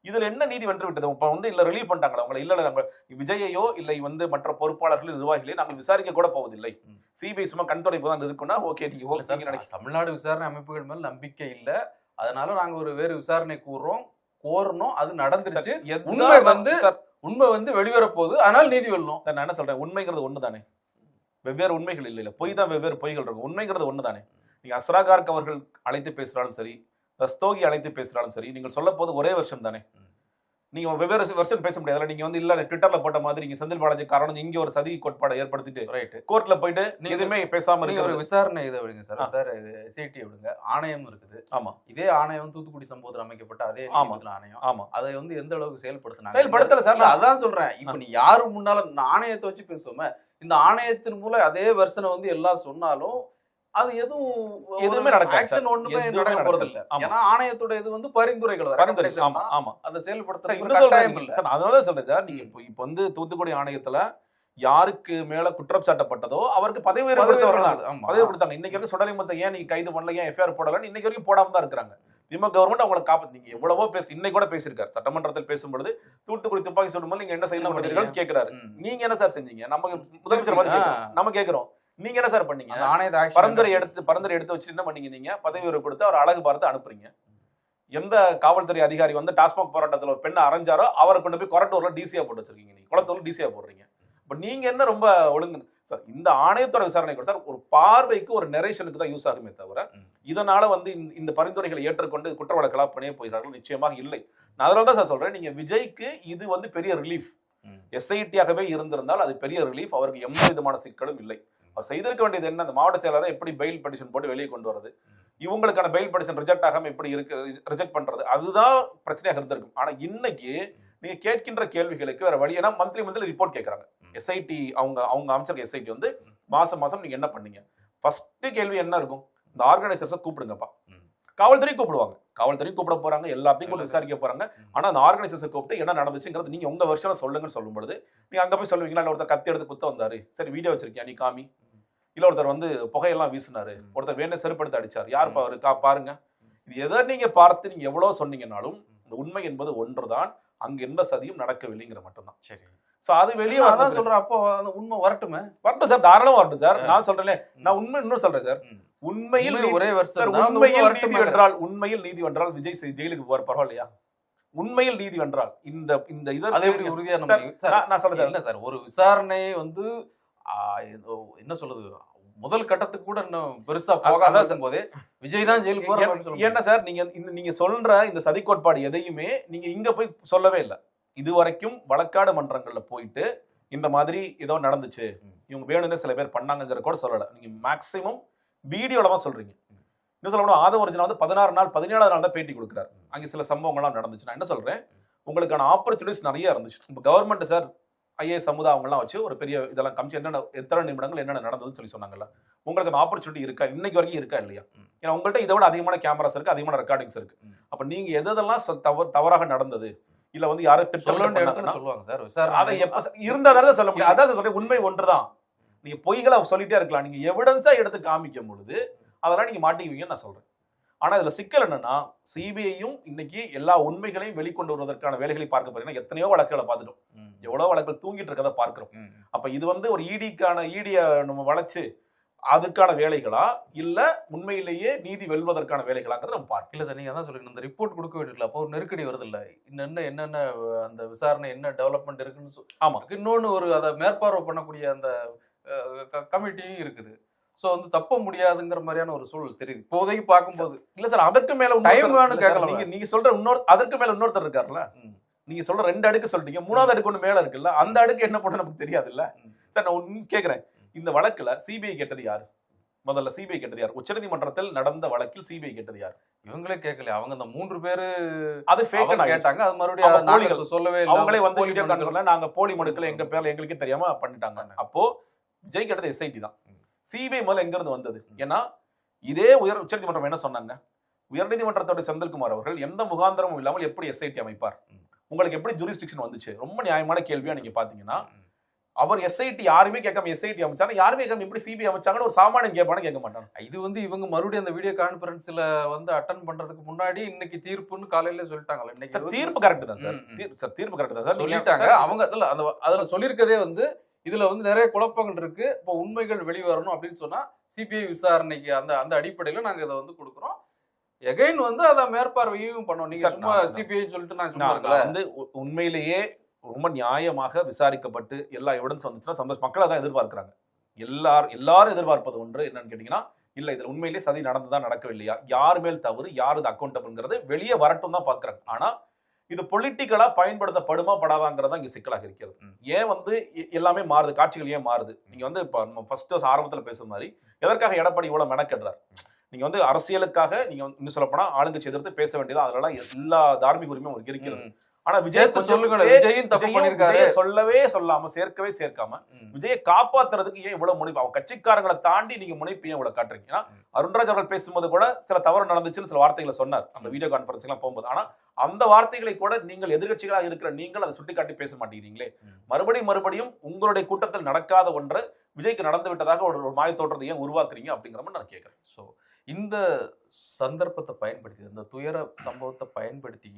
இதுல என்ன நீதி வென்று விட்டது? இப்ப வந்து இல்ல ரிலீவ் பண்ணிட்டாங்களா அவங்களை? இல்ல நாங்க விஜயையோ இல்லை வந்து மற்ற பொறுப்பாளர்கள் நிர்வாகிகளே நாங்கள் விசாரிக்க கூட போவதில்லை, சிபிஐ சும்மா கண் துடைப்பு தான் இருக்குன்னா ஓகே, நீங்க ஓகே. தமிழ்நாடு விசாரணை அமைப்புகள் மேல நம்பிக்கை இல்ல, அதனால நாங்க ஒரு வேறு விசாரணை கோரணும், அது நடந்துருச்சு. உண்மை வந்து வெளிவர போகுது, அதனால நீதி வெல்லும். நான் என்ன சொல்றேன், உண்மைங்கிறது ஒண்ணுதானே, வெவ்வேறு உண்மைகள் இல்ல, பொய் தான் வெவ்வேறு பொய்கள் இருக்கும். உண்மைங்கிறது ஒண்ணுதானே. நீங்க அஸ்ராகார்க் அவர்கள் அழைத்து பேசுறாலும் சரி, ரஸ்தோகி அழைத்து பேசுறாலும் சரி, நீங்கள் சொல்ல போது ஒரே வருஷம் தானே. நீங்க வெவ்வேறு வருஷம் பேச முடியாது. நீங்க வந்து இல்ல ட்விட்டர்ல போட்ட மாதிரி நீங்க செந்தில் பாலாஜி காரணம் இங்க ஒரு சதி கோட்பாடை ஏற்படுத்திட்டு கோர்ட்ல போயிட்டு எதுவுமே பேசாம இருக்க ஒரு விசாரணை இதை விடுங்க சார். சார் இது எஸ்ஐடி விடுங்க, ஆணையம் இருக்குது. ஆமா, இதே ஆணையம் தூத்துக்குடி சம்பவத்தில் அமைக்கப்பட்ட அதே ஆணையம். ஆமா, அதை வந்து எந்த அளவுக்கு செயல்படுத்தல சார். அதான் சொல்றேன். இப்ப நீ யாரு முன்னால ஆணையத்தை வச்சு பேசுவோமே, இந்த ஆணையத்தின் மூலம் அதே வெர்ஷனை வந்து எல்லாம் சொன்னாலும் அது எதுவுமே நடக்காது, ஒண்ணுமே நடக்க போறது இல்ல. ஏன்னா ஆணையத்தோட இது வந்து பரிந்துரைகள், அதை செயல்படுத்த அதனாலதான் சொல்றேன் சார். நீங்க இப்ப வந்து தூத்துக்குடி ஆணையத்துல யாருக்கு மேல குற்றம் சாட்டப்பட்டதோ அவருக்கு பதவி உயர்வு கொடுத்தவர்கள் தான் பதவி கொடுத்தாங்க. இன்னைக்கு வரைக்கும் சுடலிங்கத்தை ஏன் நீங்க கைது பண்ணல, ஏன் எஃப்ஐஆர் போடலன்னு இன்னைக்கு வரைக்கும் போடாம தான் இருக்கிறாங்க. திமுக கவர்மெண்ட் அவங்களை காப்பாத்து. நீங்க எவ்வளவோ இன்னைக்கு கூட பேசியிருக்காரு சட்டமன்றத்தில் பேசும்பொழுது, தூத்துக்குடி துப்பாக்கி சுடும்போது நீங்க என்ன செய்யணும் கேட்கிறாரு. நீங்க என்ன சார் செஞ்சீங்க? நம்ம முதலமைச்சர் பார்த்து கேட்கிறோம், நம்ம கேட்கிறோம், நீங்க என்ன சார் பண்ணீங்க? பரந்தரை எடுத்து வச்சு என்ன பண்ணீங்க? நீங்க பதவி உயர்வு கொடுத்து அவர் அழகு பார்த்து அனுப்புறீங்க. எந்த காவல்துறை அதிகாரி வந்து டாஸ்மாக் போராட்டத்தில் ஒரு பெண்ணை அரைஞ்சாரோ அவரை கொண்டு போய் கொரட்டூர்ல டிசியா போட்டு வச்சிருக்கீங்க, நீங்க குளத்தூர்ல டிசியா போடுறீங்க. பட் நீங்க என்ன ரொம்ப ஒழுங்கு சார்? இந்த ஆணையத்தோட விசாரணை கூட சார் ஒரு பார்வைக்கு ஒரு நெரேஷனுக்கு தான் யூஸ் ஆகுமே தவிர இதனால வந்து இந்த பரிந்துரைகளை ஏற்றுக்கொண்டு குற்ற வழக்கெல்லாம் பண்ணியே போகிறார்கள் நிச்சயமாக இல்லை. நான் அதனால தான் சார் சொல்றேன், நீங்க விஜய்க்கு இது வந்து பெரிய ரிலீஃப். எஸ்ஐடியாகவே இருந்திருந்தால் அது பெரிய ரிலீஃப். அவருக்கு எந்த விதமான சிக்கலும் இல்லை. அவர் செய்திருக்க வேண்டியது என்ன, அந்த மாவட்ட செயலாளரை எப்படி பெயில் பெட்டிஷன் போட்டு வெளியே கொண்டு வரது, இவங்களுக்கான பெயில் பெட்டிஷன் ரிஜெக்ட் ஆகாம எப்படி ரிஜெக்ட் பண்றது, அதுதான் பிரச்சனையாக இருந்திருக்கும். ஆனா இன்னைக்கு நீங்க கேட்கின்ற கேள்விகளுக்கு வேற வழி. ஏன்னா மந்த்லி ரிப்போர்ட் கேட்கறாங்க. எஸ்ஐடி அவங்க அமைச்சர் எஸ்ஐடி வந்து மாசம் நீங்க என்ன பண்ணீங்க, ஃபர்ஸ்ட் கேள்வி என்ன இருக்கும்? இந்த ஆர்கனைசர்ஸை கூப்பிடுங்கப்பா. காவல்துறை கூப்பிடுவாங்க, காவல்துறை கூப்பிட போறாங்க, எல்லாத்தையும் கூட விசாரிக்க போறாங்க. ஆனா அந்த ஆர்கனைசர்ஸை கூப்பிட்டு என்ன நடந்துச்சுங்கிறது நீங்க உங்க வருஷம் சொல்லுங்கன்னு சொல்லும் பொழுது நீங்க அங்க போய் சொல்லுவீங்களா? இல்ல ஒருத்தர் கத்தி எடுத்து குத்த வந்தாரு, சரி வீடியோ வச்சிருக்கியா நீ காமி. இல்ல ஒருத்தர் வந்து புகையெல்லாம் வீசினாரு, ஒருத்தர் வேணே செருப்படுத்த அடிச்சாரு, யார் பாருங்க. இது எதை நீங்க பார்த்து நீங்க எவ்வளவு சொன்னீங்கன்னாலும் இந்த உண்மை என்பது ஒன்றுதான். அங்க எந்த சதியும் நடக்கவில்லைங்கிற மட்டும்தான். சரி, சோ அது வெளியே அதான் சொல்றேன். அப்போ உண்மை வரட்டும் சார், தாராளமா வரட்டும் சார். நான் சொல்றேன், நான் உண்மை இன்னும் சொல்றேன் சார். உண்மையில் ஒரே வருஷம் உண்மையில் நீதி வென்றால் விஜய் ஜெயிலுக்கு போற பரவாயில்லையா? உண்மையில் நீதி வென்றால் இந்த உறுதியா நான் சொல்றேன் சார். ஒரு விசாரணை வந்து என்ன சொல்றது, முதல் கட்டத்துக்கு கூட இன்னும் பெருசா போகாத போதே விஜய் தான் ஜெயிலுக்கு போறாரு. என்ன சார் நீங்க சொல்ற இந்த சதி கோட்பாடு எதையுமே நீங்க இங்க போய் சொல்லவே இல்லை. இது வரைக்கும் வழக்காடு மன்றங்கள்ல போயிட்டு இந்த மாதிரி ஏதோ நடந்துச்சு, இவங்க வேணும்னு சில பேர் பண்ணாங்கிற கூட சொல்லல. நீங்க மேக்சிமம் வீடியோல தான் சொல்றீங்க. இன்னும் சொல்லணும், ஆதவர்ஜனா வந்து 16 நாள் 17ஆவது நாள் தான் பேட்டி கொடுக்குறாரு. அங்கே சில சம்பவங்கள்லாம் நடந்துச்சு. நான் என்ன சொல்றேன், உங்களுக்கான ஆப்பர்ச்சுனிட்டிஸ் நிறைய இருந்துச்சு. கவர்மெண்ட் சார் ஐஏஎஸ் சமுதாயங்கள்லாம் வச்சு ஒரு பெரிய இதெல்லாம் காமிச்சு என்னென்ன எத்தனை நிமிடங்கள் என்னென்ன நடந்ததுன்னு சொன்னாங்கல்ல. உங்களுக்கு அந்த ஆப்பர்ச்சுனிட்டி இருக்கா? இன்னைக்கு வரைக்கும் இருக்கா இல்லையா? ஏன்னா உங்கள்கிட்ட இதை விட அதிகமான கேமராஸ் இருக்கு, அதிகமான ரெக்கார்டிங்ஸ் இருக்கு. அப்ப நீங்க எதெல்லாம் தவறாக நடந்தது, இல்ல வந்து யாரும் சொல்லுவாங்க சார், அதை எப்ப இருந்தாலும் சொல்ல முடியாது. அதான் சொல்றேன், உண்மை ஒன்றுதான். நீங்க பொய்களை சொல்லிட்டே இருக்கலாம், நீங்க எவிடன்ஸா எடுத்து காமிக்கும் பொழுது அதெல்லாம் நீங்க மாட்டிக்குவீங்கன்னு நான் சொல்றேன். ஆனா இதுல சிக்கல் என்னன்னா, சிபிஐயும் இன்னைக்கு எல்லா உண்மைகளையும் வெளிக்கொண்டு வருவதற்கான வேலைகளை பார்க்க போறீங்கன்னா எத்தனையோ வழக்குகளை பார்த்துட்டோம், எவ்வளவு வழக்குகள் தூங்கிட்டு இருக்கதை பார்க்கிறோம். அப்ப இது வந்து ஒரு ஈடிய நம்ம வளைச்சு அதுக்கான வேலைகளா இல்ல உண்மையிலேயே நீதி வெல்வதற்கான வேலைகளாங்கிறத நம்ம பார்க்கலாம். இல்ல சார், நீங்க அதான் சொல்லுங்க, இந்த ரிப்போர்ட் கொடுக்க வேண்டியதுல அப்போ ஒரு நெருக்கடி வருது இல்ல, என்னென்ன அந்த விசாரணை என்ன டெவலப்மெண்ட் இருக்குன்னு. ஆமா, இன்னொன்னு ஒரு அதை மேற்பார்வை பண்ணக்கூடிய அந்த கமிட்டியும் இருக்குது. சோ வந்து தப்ப முடியாதுங்கிற மாதிரியான ஒரு சூழல் தெரியுது இப்போதைக்கு பார்க்கும்போது. இல்ல சார், அதற்கு மேல நீங்க சொல்ற அதற்கு மேல இன்னொருத்தர் இருக்காருல்ல. நீங்க சொல்ற 2 அடுக்கு சொல்லிட்டீங்க, 3வது அடுக்கு ஒண்ணு மேல இருக்குல்ல, அந்த அடுக்கு என்ன பண்ண நமக்கு தெரியாது இல்ல சார். நான் கேக்குறேன், இந்த வழக்குல சிபிஐ கேட்டது யாரு? முதல்ல சிபிஐ கேட்டது யார்? உச்சநீதிமன்றத்தில் நடந்த வழக்கில் சிபிஐ கேட்டது யார்? இவங்களே கேட்கல, அவங்க அந்த 3 பேரு அது ஃபேக் கேட்டாங்க. அது மறுபடியும் சொல்லவே இல்லை, அவங்களே வந்து வீடியோ கான்ஃபரன்ஸ்ல நாங்க போலி மனுக்கள் எங்க பேர்ல எங்களுக்கே தெரியாம பண்ணிட்டாங்க. அப்போ விஜய் கேட்டது எஸ்ஐடி தான். சிபிஐ முதல்ல எங்க இருந்து வந்தது? ஏன்னா இதே உச்சநீதிமன்றம் என்ன சொன்னாங்க, உயர்நீதிமன்றத்தோட செந்தில்குமார் அவர்கள் எந்த முகாந்திரமும் இல்லாமல் எப்படி எஸ்ஐடி அமைப்பார், உங்களுக்கு எப்படி ஜூரிஸ்டிக்ஷன் வந்துச்சு? ரொம்ப நியாயமான கேள்வியா நீங்க பாத்தீங்கன்னா, அவர் எஸ்ஐடி யாருமே கேட்காம எஸ்ஐடி அமைச்சாங்க, யாருமே கேட்காம எப்படி சிபிஐ அமைச்சாங்கன்னு ஒரு சாமானியன் கேட்பானு கேட்க மாட்டாங்க. இது வந்து இவங்க மறுபடியும் அந்த வீடியோ கான்பரன்ஸ்ல வந்து அட்டன் பண்றதுக்கு முன்னாடி இன்னைக்கு தீர்ப்புன்னு காலையில சொல்லிட்டாங்கல்ல. இன்னைக்கு தீர்ப்பு கரெக்ட் தான் சார், தீர்ப்பு கரெக்ட் தான் சார் சொல்லிட்டாங்க. அவங்க அதுல சொல்லியிருக்கதே வந்து இதுல வந்து நிறைய குழப்பங்கள் இருக்கு, இப்போ உண்மைகள் வெளிவரணும் அப்படின்னு சொன்னா சிபிஐ விசாரணைக்கு அந்த அடிப்படையில நாங்க இதை வந்து கொடுக்குறோம். எகைன் வந்து அதை மேற்பார்வையும் பண்ணோம். நீங்க சும்மா சிபிஐ சொல்லிட்டு நான் சும்மா வந்து உண்மையிலேயே ரொம்ப நியாயமாக விசாரிக்கப்பட்டு எல்லா எவிடன்ஸ் வந்துச்சுன்னா சந்தோஷம். மக்களை தான் எதிர்பார்க்கிறாங்க. எல்லாரும் எதிர்பார்ப்பது ஒன்று என்னன்னு கேட்டீங்கன்னா, இல்ல இதுல உண்மையிலேயே சதி நடந்ததா நடக்கவில்லையா, யார் மேல் தவறு, யாரு இது அக்கௌண்டபிள்ங்கிறது வெளியே வரட்டும் தான் பாக்குறாங்க. ஆனா இது பொலிட்டிக்கலா பயன்படுத்தப்படுமா படாதாங்கிறதா இங்க சிக்கலாக இருக்கிறது. ஏன் வந்து எல்லாமே மாறுது, காட்சிகள் ஏன் மாறுது? நீங்க வந்து நம்ம ஃபர்ஸ்ட் ஆரம்பத்துல பேசுற மாதிரி எதற்காக எடப்பாடி இவ்வளவு மெனக்கெடுறாரு? நீங்க வந்து அரசியலுக்காக நீங்க இன்னும் சொல்ல போனா ஆளுங்கட்சி எதிர்த்து பேச வேண்டியது, அதனால எல்லா தார்மீக உரிமையும் இருக்கிறது. ஆனா விஜய் சேர்த்து கொஞ்சம் சொல்லுங்க, விஜயும் தப்பு பண்ணிருக்காரு. விஜயை சொல்லவே சொல்லாம சேர்க்காம விஜயை காப்பாத்துறதுக்கு ஏன் இவ்வளவு முனைப்பு? அவங்க கட்சிக்காரங்களை தாண்டி நீங்க முனைப்பு ஏன் இவ்வளவு காட்டுறீங்க? ஏன்னா அருண்ராஜ் அவர்கள் பேசும்போது கூட சில தவறு நடந்துச்சுன்னு சில வார்த்தைகளை சொன்னார் அந்த வீடியோ கான்பரன்ஸ் எல்லாம் போகும்போது. ஆனா அந்த வார்த்தைகளை கூட நீங்கள் எதிர்கட்சிகளாக இருக்கிற நீங்கள் அதை சுட்டிக்காட்டி பேச மாட்டேங்கிறீங்களே. மறுபடியும் உங்களுடைய கூட்டத்தில் நடக்காத ஒன்று விஜய்க்கு நடந்து விட்டதாக ஒரு மாய தோற்றத்தை ஏன் உருவாக்குறீங்க அப்படிங்கிற மாதிரி நான் கேட்கிறேன். ஸோ இந்த சந்தர்ப்பத்தை பயன்படுத்தி, இந்த துயர சம்பவத்தை பயன்படுத்தி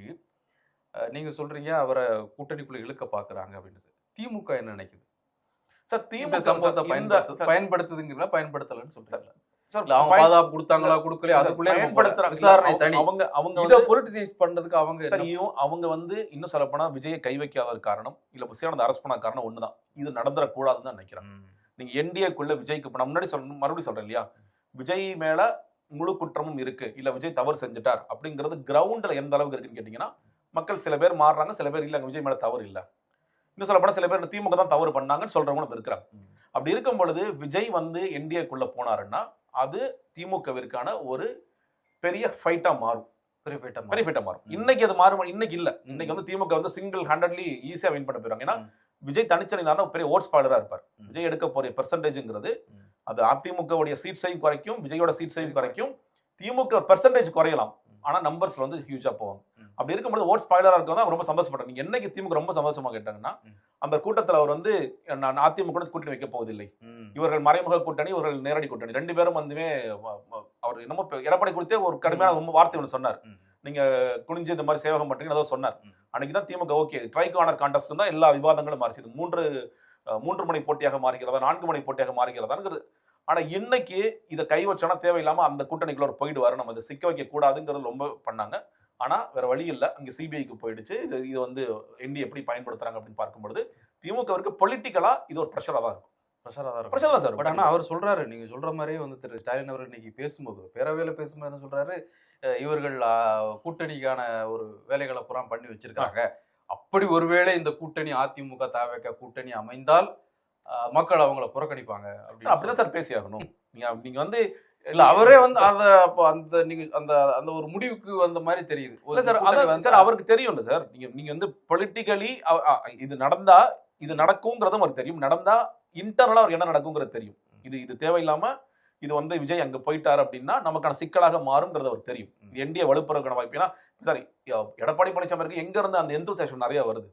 நீங்க சொல்றீங்க அவரை கூட்டணிக்குள்ள இழுக்க பாக்குறாங்க அப்படின்னு. திமுக என்ன நினைக்குது சார்? திமுக சம்பவத்தை பயன்படுத்துதுங்களா பயன்படுத்தலன்னு சொல்றாங்க. அவங்க பாதுகாப்பு கொடுத்தாங்களா கொடுக்கல, அதுக்குள்ளே விசாரணை தனி. அவங்க இதை பொலிட்டிசைஸ் பண்றதுக்கு அவங்க சரியும் அவங்க இன்னும் சொல்ல போனா விஜயை கை வைக்காத காரணம் இல்ல புசியானந்த அரசு பண்ண காரணம் ஒண்ணுதான். இது நடந்துடக்கூடாதுன்னு தான் நினைக்கிறேன். நீங்க என்டிஏக்குள்ள விஜய்க்கு நான் முன்னாடி மறுபடியும் சொல்றேன் இல்லையா, விஜய் மேல முழு குற்றமும் இருக்கு, இல்ல விஜய் தவறு செஞ்சுட்டார் அப்படிங்கிறது கிரவுண்ட்ல எந்த அளவுக்கு இருக்குன்னு கேட்டீங்கன்னா, மக்கள் சில பேர் மாறுறாங்க, சில பேர் இல்ல விஜய் மேல தவறு இல்ல, இன்னும் சொல்ல போனா சில பேர் திமுக தான் தவறு பண்ணாங்கன்னு சொல்றவங்க இருக்கிறாங்க. அப்படி இருக்கும் பொழுது விஜய் என்டிஏக்குள்ள போனாருன்னா அது திமுகவிற்கான ஒரு பெரிய ஃபைட்டா மாறும். பெரிய ஃபைட்டா மாறும். இன்னைக்கு அது மாறும், இன்னைக்கு இல்ல. இன்னைக்கு திமுக சிங்கிள் ஹேண்டட்லி ஈஸியா வின் பண்ண போறாங்க. ஏன்னா விஜய் தனிச்சனினால பெரிய ஓட்ஸ் பாலரா இருப்பார். விஜய் எடுக்க போற பெர்சன்டேஜ்ங்கிறது அது அதிமுகவுடைய சீட்ஸையும் குறைக்கும், விஜயோட சீட்ஸையும் குறைக்கும். திமுக பெர்சன்டேஜ் குறையலாம், ஆனா நம்பர்ஸ்ல ஹியூஜா போவாங்க. அப்படி இருக்கும்போது ஓட்ஸ் பாலரா இருக்கவங்க ரொம்ப சந்தோஷப்படுறாங்க. நீங்க என்னைக்கு திமுக ரொம்ப சந்தோஷமா கேட்டாங்கன்னா, அந்த கூட்டத்தில் அவர் நான் அதிமுக கூட்டணி வைக்க போவதில்லை, இவர்கள் மறைமுக கூட்டணி, இவர்கள் நேரடி கூட்டணி, ரெண்டு பேரும் அவர் என்னமோ எடப்பாடி குறித்தே ஒரு கடுமையான வார்த்தை ஒன்று சொன்னார். நீங்க குனிஞ்சு இந்த மாதிரி சேவகம் பண்றீங்க ஏதோ சொன்னார். அன்னைக்குதான் திமுக ஓகே ட்ரைக் ஆனர் கான்டெஸ்ட் தான் எல்லா விவாதங்களும் மாறிச்சு. மூன்று முனை போட்டியாக மாறுகிறதா, 4 முனை போட்டியாக மாறுகிறதாங்கிறது. ஆனா இன்னைக்கு இதை கை வச்சோன்னா தேவையில்லாம அந்த கூட்டணிக்குள்ள ஒரு போயிடுவாரு, நம்ம இதை சிக்க வைக்க கூடாதுங்கிறது ரொம்ப பண்ணாங்க. ஆனா வேற வழி இல்லை, அங்க சிபிஐக்கு போயிடுச்சு. இது என்டி எப்படி பயன்படுத்துறாங்க அப்படின்னு பார்க்கும்பொழுது திமுகவிற்கு பொலிட்டிக்கலா இது ஒரு ப்ரெஷரா தான் இருக்கும். ப்ரெஷர் தான் சார். பட் ஆனா அவர் சொல்றாரு, நீங்க சொல்ற மாதிரியே திரு ஸ்டாலின் அவர்கள் இன்னைக்கு பேசும்போது, பேரவையில பேசும்போது என்ன சொல்றாரு, இவர்கள் கூட்டணிக்கான ஒரு வேலைகளை புறா பண்ணி வச்சிருக்காங்க. அப்படி ஒருவேளை இந்த கூட்டணி அதிமுக தவிக கூட்டணி அமைந்தால் மக்கள் அவங்கள புறக்கணிப்பாங்க அப்படிதான் சார் பேசி ஆகணும். நீங்க இல்ல அவரே அத அந்த நீங்க அந்த அந்த ஒரு முடிவுக்கு வந்த மாதிரி தெரியுது. இல்ல சார், அதான் சார் அவருக்கு தெரியும்ல சார். நீங்க பொலிட்டிக்கலி இது நடந்தா இது நடக்கும்ங்கிறதும் அவருக்கு தெரியும். நடந்தா இன்டர்னலா அவர் என்ன நடக்குங்கிறது தெரியும். இது தேவையில்லாம இது விஜய் அங்க போயிட்டாரு அப்படின்னா நமக்கான சிக்கலாக மாறும்ங்கிறது அவர் தெரியும். என்டிஏ வலுப்புறக்கான வாய்ப்பு. ஏன்னா சாரி, எடப்பாடி பழனிசாமி எங்க இருந்து அந்த எந்தூசியாசம் நிறைய வருது.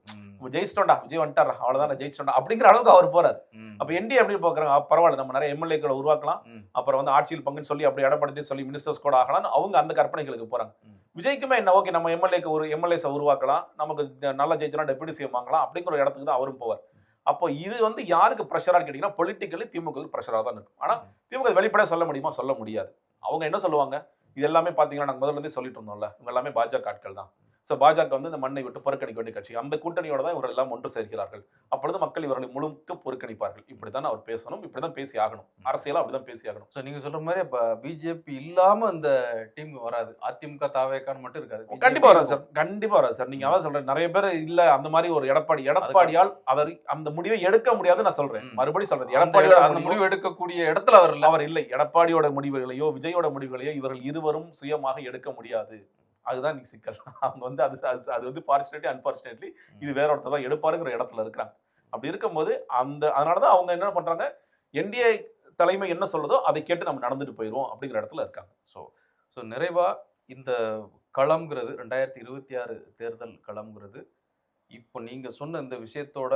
ஜெயிச்சிட்டோண்டா, விஜய் வந்துட்டாரா, அவ்வளவுதான் ஜெயிச்சிட்டோண்டா அப்படிங்கிற அளவுக்கு அவர் போறாரு. அப்ப என்டிஏ எப்படி பாக்குறாங்க, பரவாயில்ல நம்ம நிறைய எம்எல்ஏக்களை உருவாக்கலாம், அப்புறம் ஆட்சியில் பங்குன்னு சொல்லி அப்படி எடப்பாடி சொல்லி மினிஸ்டர்ஸ் கூட ஆகலாம், அவங்க அந்த கற்பனைகளுக்கு போறாங்க. விஜய்க்குமே என்ன, ஓகே நம்ம எம்எல்ஏஸை உருவாக்கலாம், நமக்கு நல்லா ஜெயிச்சோம்னா டெபுட்டி சிஎம் வாங்கலாம் அப்படிங்கிற ஒரு இடத்துக்கு தான் அவரும் போவார். அப்போ இது யாருக்கு ப்ரெஷரா கேட்டீங்கன்னா பொலிட்டிக்கலி திமுக ப்ரெஷரா தான் இருக்கும். ஆனா திமுக வெளிப்படையா சொல்ல முடியுமா, சொல்ல முடியாது. அவங்க என்ன சொல்லுவாங்க, இது எல்லாமே பாத்தீங்கன்னா நாங்க முதல்ல இருந்தே சொல்லிட்டு இருந்தோம்ல, இவங்க எல்லாமே பாஜக ஆட்கள் தான். ஸோ பாஜக இந்த மண்ணை விட்டு புறக்கணிக்க வேண்டிய கட்சி, அந்த கூட்டணியோட தான் இவர்கள் எல்லாம் ஒன்று சேர்க்கிறார்கள், அப்பொழுது மக்கள் இவர்களை முழுக்க புறக்கணிப்பார்கள். இப்படிதான் அவர் பேசணும், இப்படிதான் பேசி ஆகணும், அரசியலா அப்படிதான் பேசி ஆகணும். ஸோ நீங்க சொல்ற மாதிரி இப்ப பிஜேபி இல்லாம இந்த டீம் வராது, அதிமுக தாவேக்கான்னு மட்டும் இருக்காது. கண்டிப்பா வராது சார், கண்டிப்பா வராது சார். நீங்க அதான் சொல்றேன், நிறைய பேர் இல்ல அந்த மாதிரி ஒரு எடப்பாடியால் அந்த முடிவை எடுக்க முடியாது நான் சொல்றேன். மறுபடியும் சொல்றது, எடப்பாடியோட அந்த முடிவு எடுக்கக்கூடிய இடத்துல அவர் இல்லை. எடப்பாடியோட முடிவுகளையோ விஜயோட முடிவுகளையோ இவர்கள் இருவரும் சுயமாக எடுக்க முடியாது. அதுதான் நீ சிக்கல். அவங்க அது ஃபார்ச்சுனேட்லி அன்பார்ச்சுனேட்லி இது வேற ஒருத்தர் தான் எடுப்பாருங்கிற இடத்துல இருக்கிறாங்க. அப்படி இருக்கும்போது அதனாலதான் அவங்க என்ன பண்றாங்க, என்டிஏ தலைமை என்ன சொல்றதோ அதை கேட்டு நம்ம நடந்துட்டு போயிடுவோம் அப்படிங்கிற இடத்துல இருக்காங்க. ஸோ நிறைவா இந்த களம்ங்கிறது 2026 தேர்தல் களம்ங்கிறது இப்போ நீங்க சொன்ன இந்த விஷயத்தோட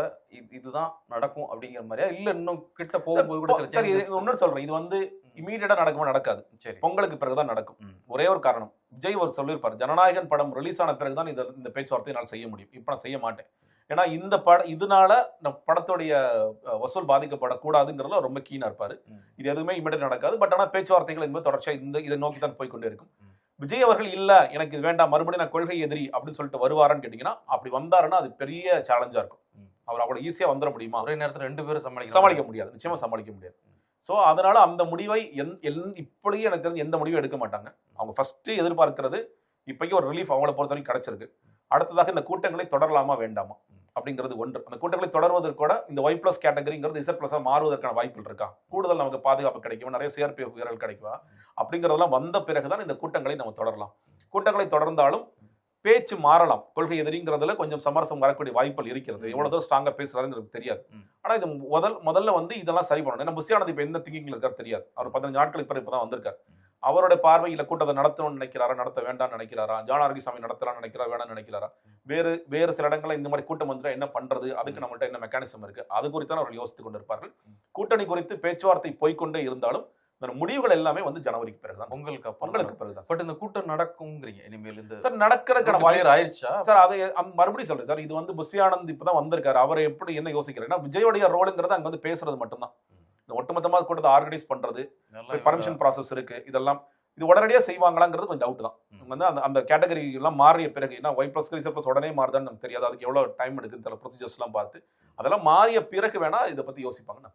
இதுதான் நடக்கும் அப்படிங்கிற மாதிரியா, இல்ல இன்னும் கிட்ட போகும்போது கூட சரி ஒன்னு சொல்றேன், இது இமீடியட்டா நடக்குமா, நடக்காது. சரி, பொங்கலுக்கு பிறகுதான் நடக்கும். ஒரே ஒரு காரணம், விஜய் ஒரு சொல்லியிருப்பார், ஜனநாயகன் படம் ரிலீஸ் ஆன பிறகுதான் இந்த பேச்சுவார்த்தையை நான் செய்ய முடியும், இப்ப நான் செய்ய மாட்டேன். ஏன்னா இந்த இதனால படத்துடைய வசூல் பாதிக்கப்படக்கூடாதுங்கிறதுல ரொம்ப கீனா இருப்பாரு. இது எதுவுமே இமீடியட் நடக்காது. பட் ஆனா பேச்சுவார்த்தைகள் என்பது தொடர்ச்சியா இதை நோக்கி தான் போய்கொண்டே இருக்கும். விஜய் அவர்கள் இல்ல எனக்கு இது வேண்டாம், மறுபடியும் நான் கொள்கை எதிரி அப்படின்னு சொல்லிட்டு வருவாரான்னு கேட்டீங்கன்னா, அப்படி வந்தாருன்னா அது பெரிய சேலஞ்சா இருக்கும். அவர் அவ்வளவு ஈஸியா வந்துட முடியுமா, ஒரே நேரத்தில் 2 பேரும் சமாளிக்க முடியாது, நிச்சயமா சமாளிக்க முடியாது. சோ அதனால அந்த முடிவை இப்படியே எனக்கு தெரிஞ்சு எந்த முடிவும் எடுக்க மாட்டாங்க. அவங்க ஃபர்ஸ்ட் எதிர்பார்க்கிறது இப்போக்கி ஒரு ரிலீஃப் அவங்கள பொறுத்த வரைக்கும் கிடைச்சிருக்கு. அடுத்ததாக இந்த கூட்டங்களை தொடரலாமா வேண்டாமா அப்படிங்கிறது ஒன்று. அந்த கூட்டங்களை தொடர்வதற்கு கூட இந்த Y+ கேட்டகரிங்கிறது Z+ மாறுவதற்கான வாய்ப்புகள் இருக்கா, கூடுதல் நமக்கு பாதுகாப்பு கிடைக்கும், நிறைய CRPF வீரர்கள் கிடைக்குமா அப்படிங்கிறதெல்லாம் வந்த பிறகுதான் இந்த கூட்டங்களை நம்ம தொடரலாம். கூட்டங்களை தொடர்ந்தாலும் பேச்சு மாறலாம். கொள்கை எதிரிங்கிறதுல கொஞ்சம் சமரசம் வரக்கூடிய வாய்ப்புகள் இருக்கிறது. எவ்வளவு தூரம் ஸ்ட்ராங்கா பேசுறாருன்னு தெரியாது. ஆனா இது முதல்ல வந்து இதெல்லாம் சரி பண்ணணும். ஏன்னா புஷி ஆனந்த் இப்ப எந்த திங்கிங்ல இருக்காரு தெரியாது. அவர் 15 நாட்களுக்கு பிறகு இப்பதான் வந்திருக்காரு. அவருடைய பார்வையில கூட்டத்தை நடத்தணும்னு நினைக்கிறாரா, நடத்த வேண்டாம்னு நினைக்கிறாரா, ஜான் ஆரோக்கியசாமி நடத்தலாம்னு நினைக்கிறாரா, வேணாம்னு நினைக்கிறாரா, வேறு சில இடங்கள்ல இந்த மாதிரி கூட்டம் வந்துட்டா என்ன பண்றது, அதுக்கு நம்மள்ட்ட என்ன மெக்கானிசம் இருக்கு, அது குறித்தான அவர்கள் யோசித்துக் கொண்டிருப்பார்கள். கூட்டணி குறித்து பேச்சுவார்த்தை போய்க்கொண்டே இருந்தாலும் இந்த முடிவுகள் எல்லாமே வந்து ஜனவரிக்கு பிறகுதான், உங்களுக்கு பிறகுதான். பட் இந்த கூட்டம் நடக்கும்ங்கறீங்க இனிமேல் இந்த சார் நடக்கிறதுக்கான வாய்ப்பு ஆயிருச்சா சார்? அது மறுபடியும் சொல்றேன் சார், இது வந்து புஷி ஆனந்த் இப்பதான் வந்திருக்காரு. அவர் எப்படி என்ன யோசிக்கிறார்? ஏன்னா விஜயோடைய ரோலுங்கிறது அங்க வந்து பேசுறது மட்டும்தான். இந்த ஒட்டுமொத்தமா கூட்டத்தை ஆர்கனைஸ் பண்றது, பர்மிஷன் ப்ராசஸ் இருக்கு, இதெல்லாம் இது உடனடியா செய்வாங்களாங்கிறது கொஞ்சம் டவுட் தான். வந்து அந்த கேட்டகரி எல்லாம் மாறிய பிறகு, ஏன்னா ஒய் பிளஸ் இசட் பிளஸ் உடனே மாறுதான்னு நமக்கு தெரியாது. அதுக்கு எவ்வளவு டைம் எடுக்குன்னு சில ப்ரொசீஜர்ஸ் எல்லாம் பார்த்து அதெல்லாம் மாறிய பிறகு வேணா இதை பத்தி யோசிப்பாங்க.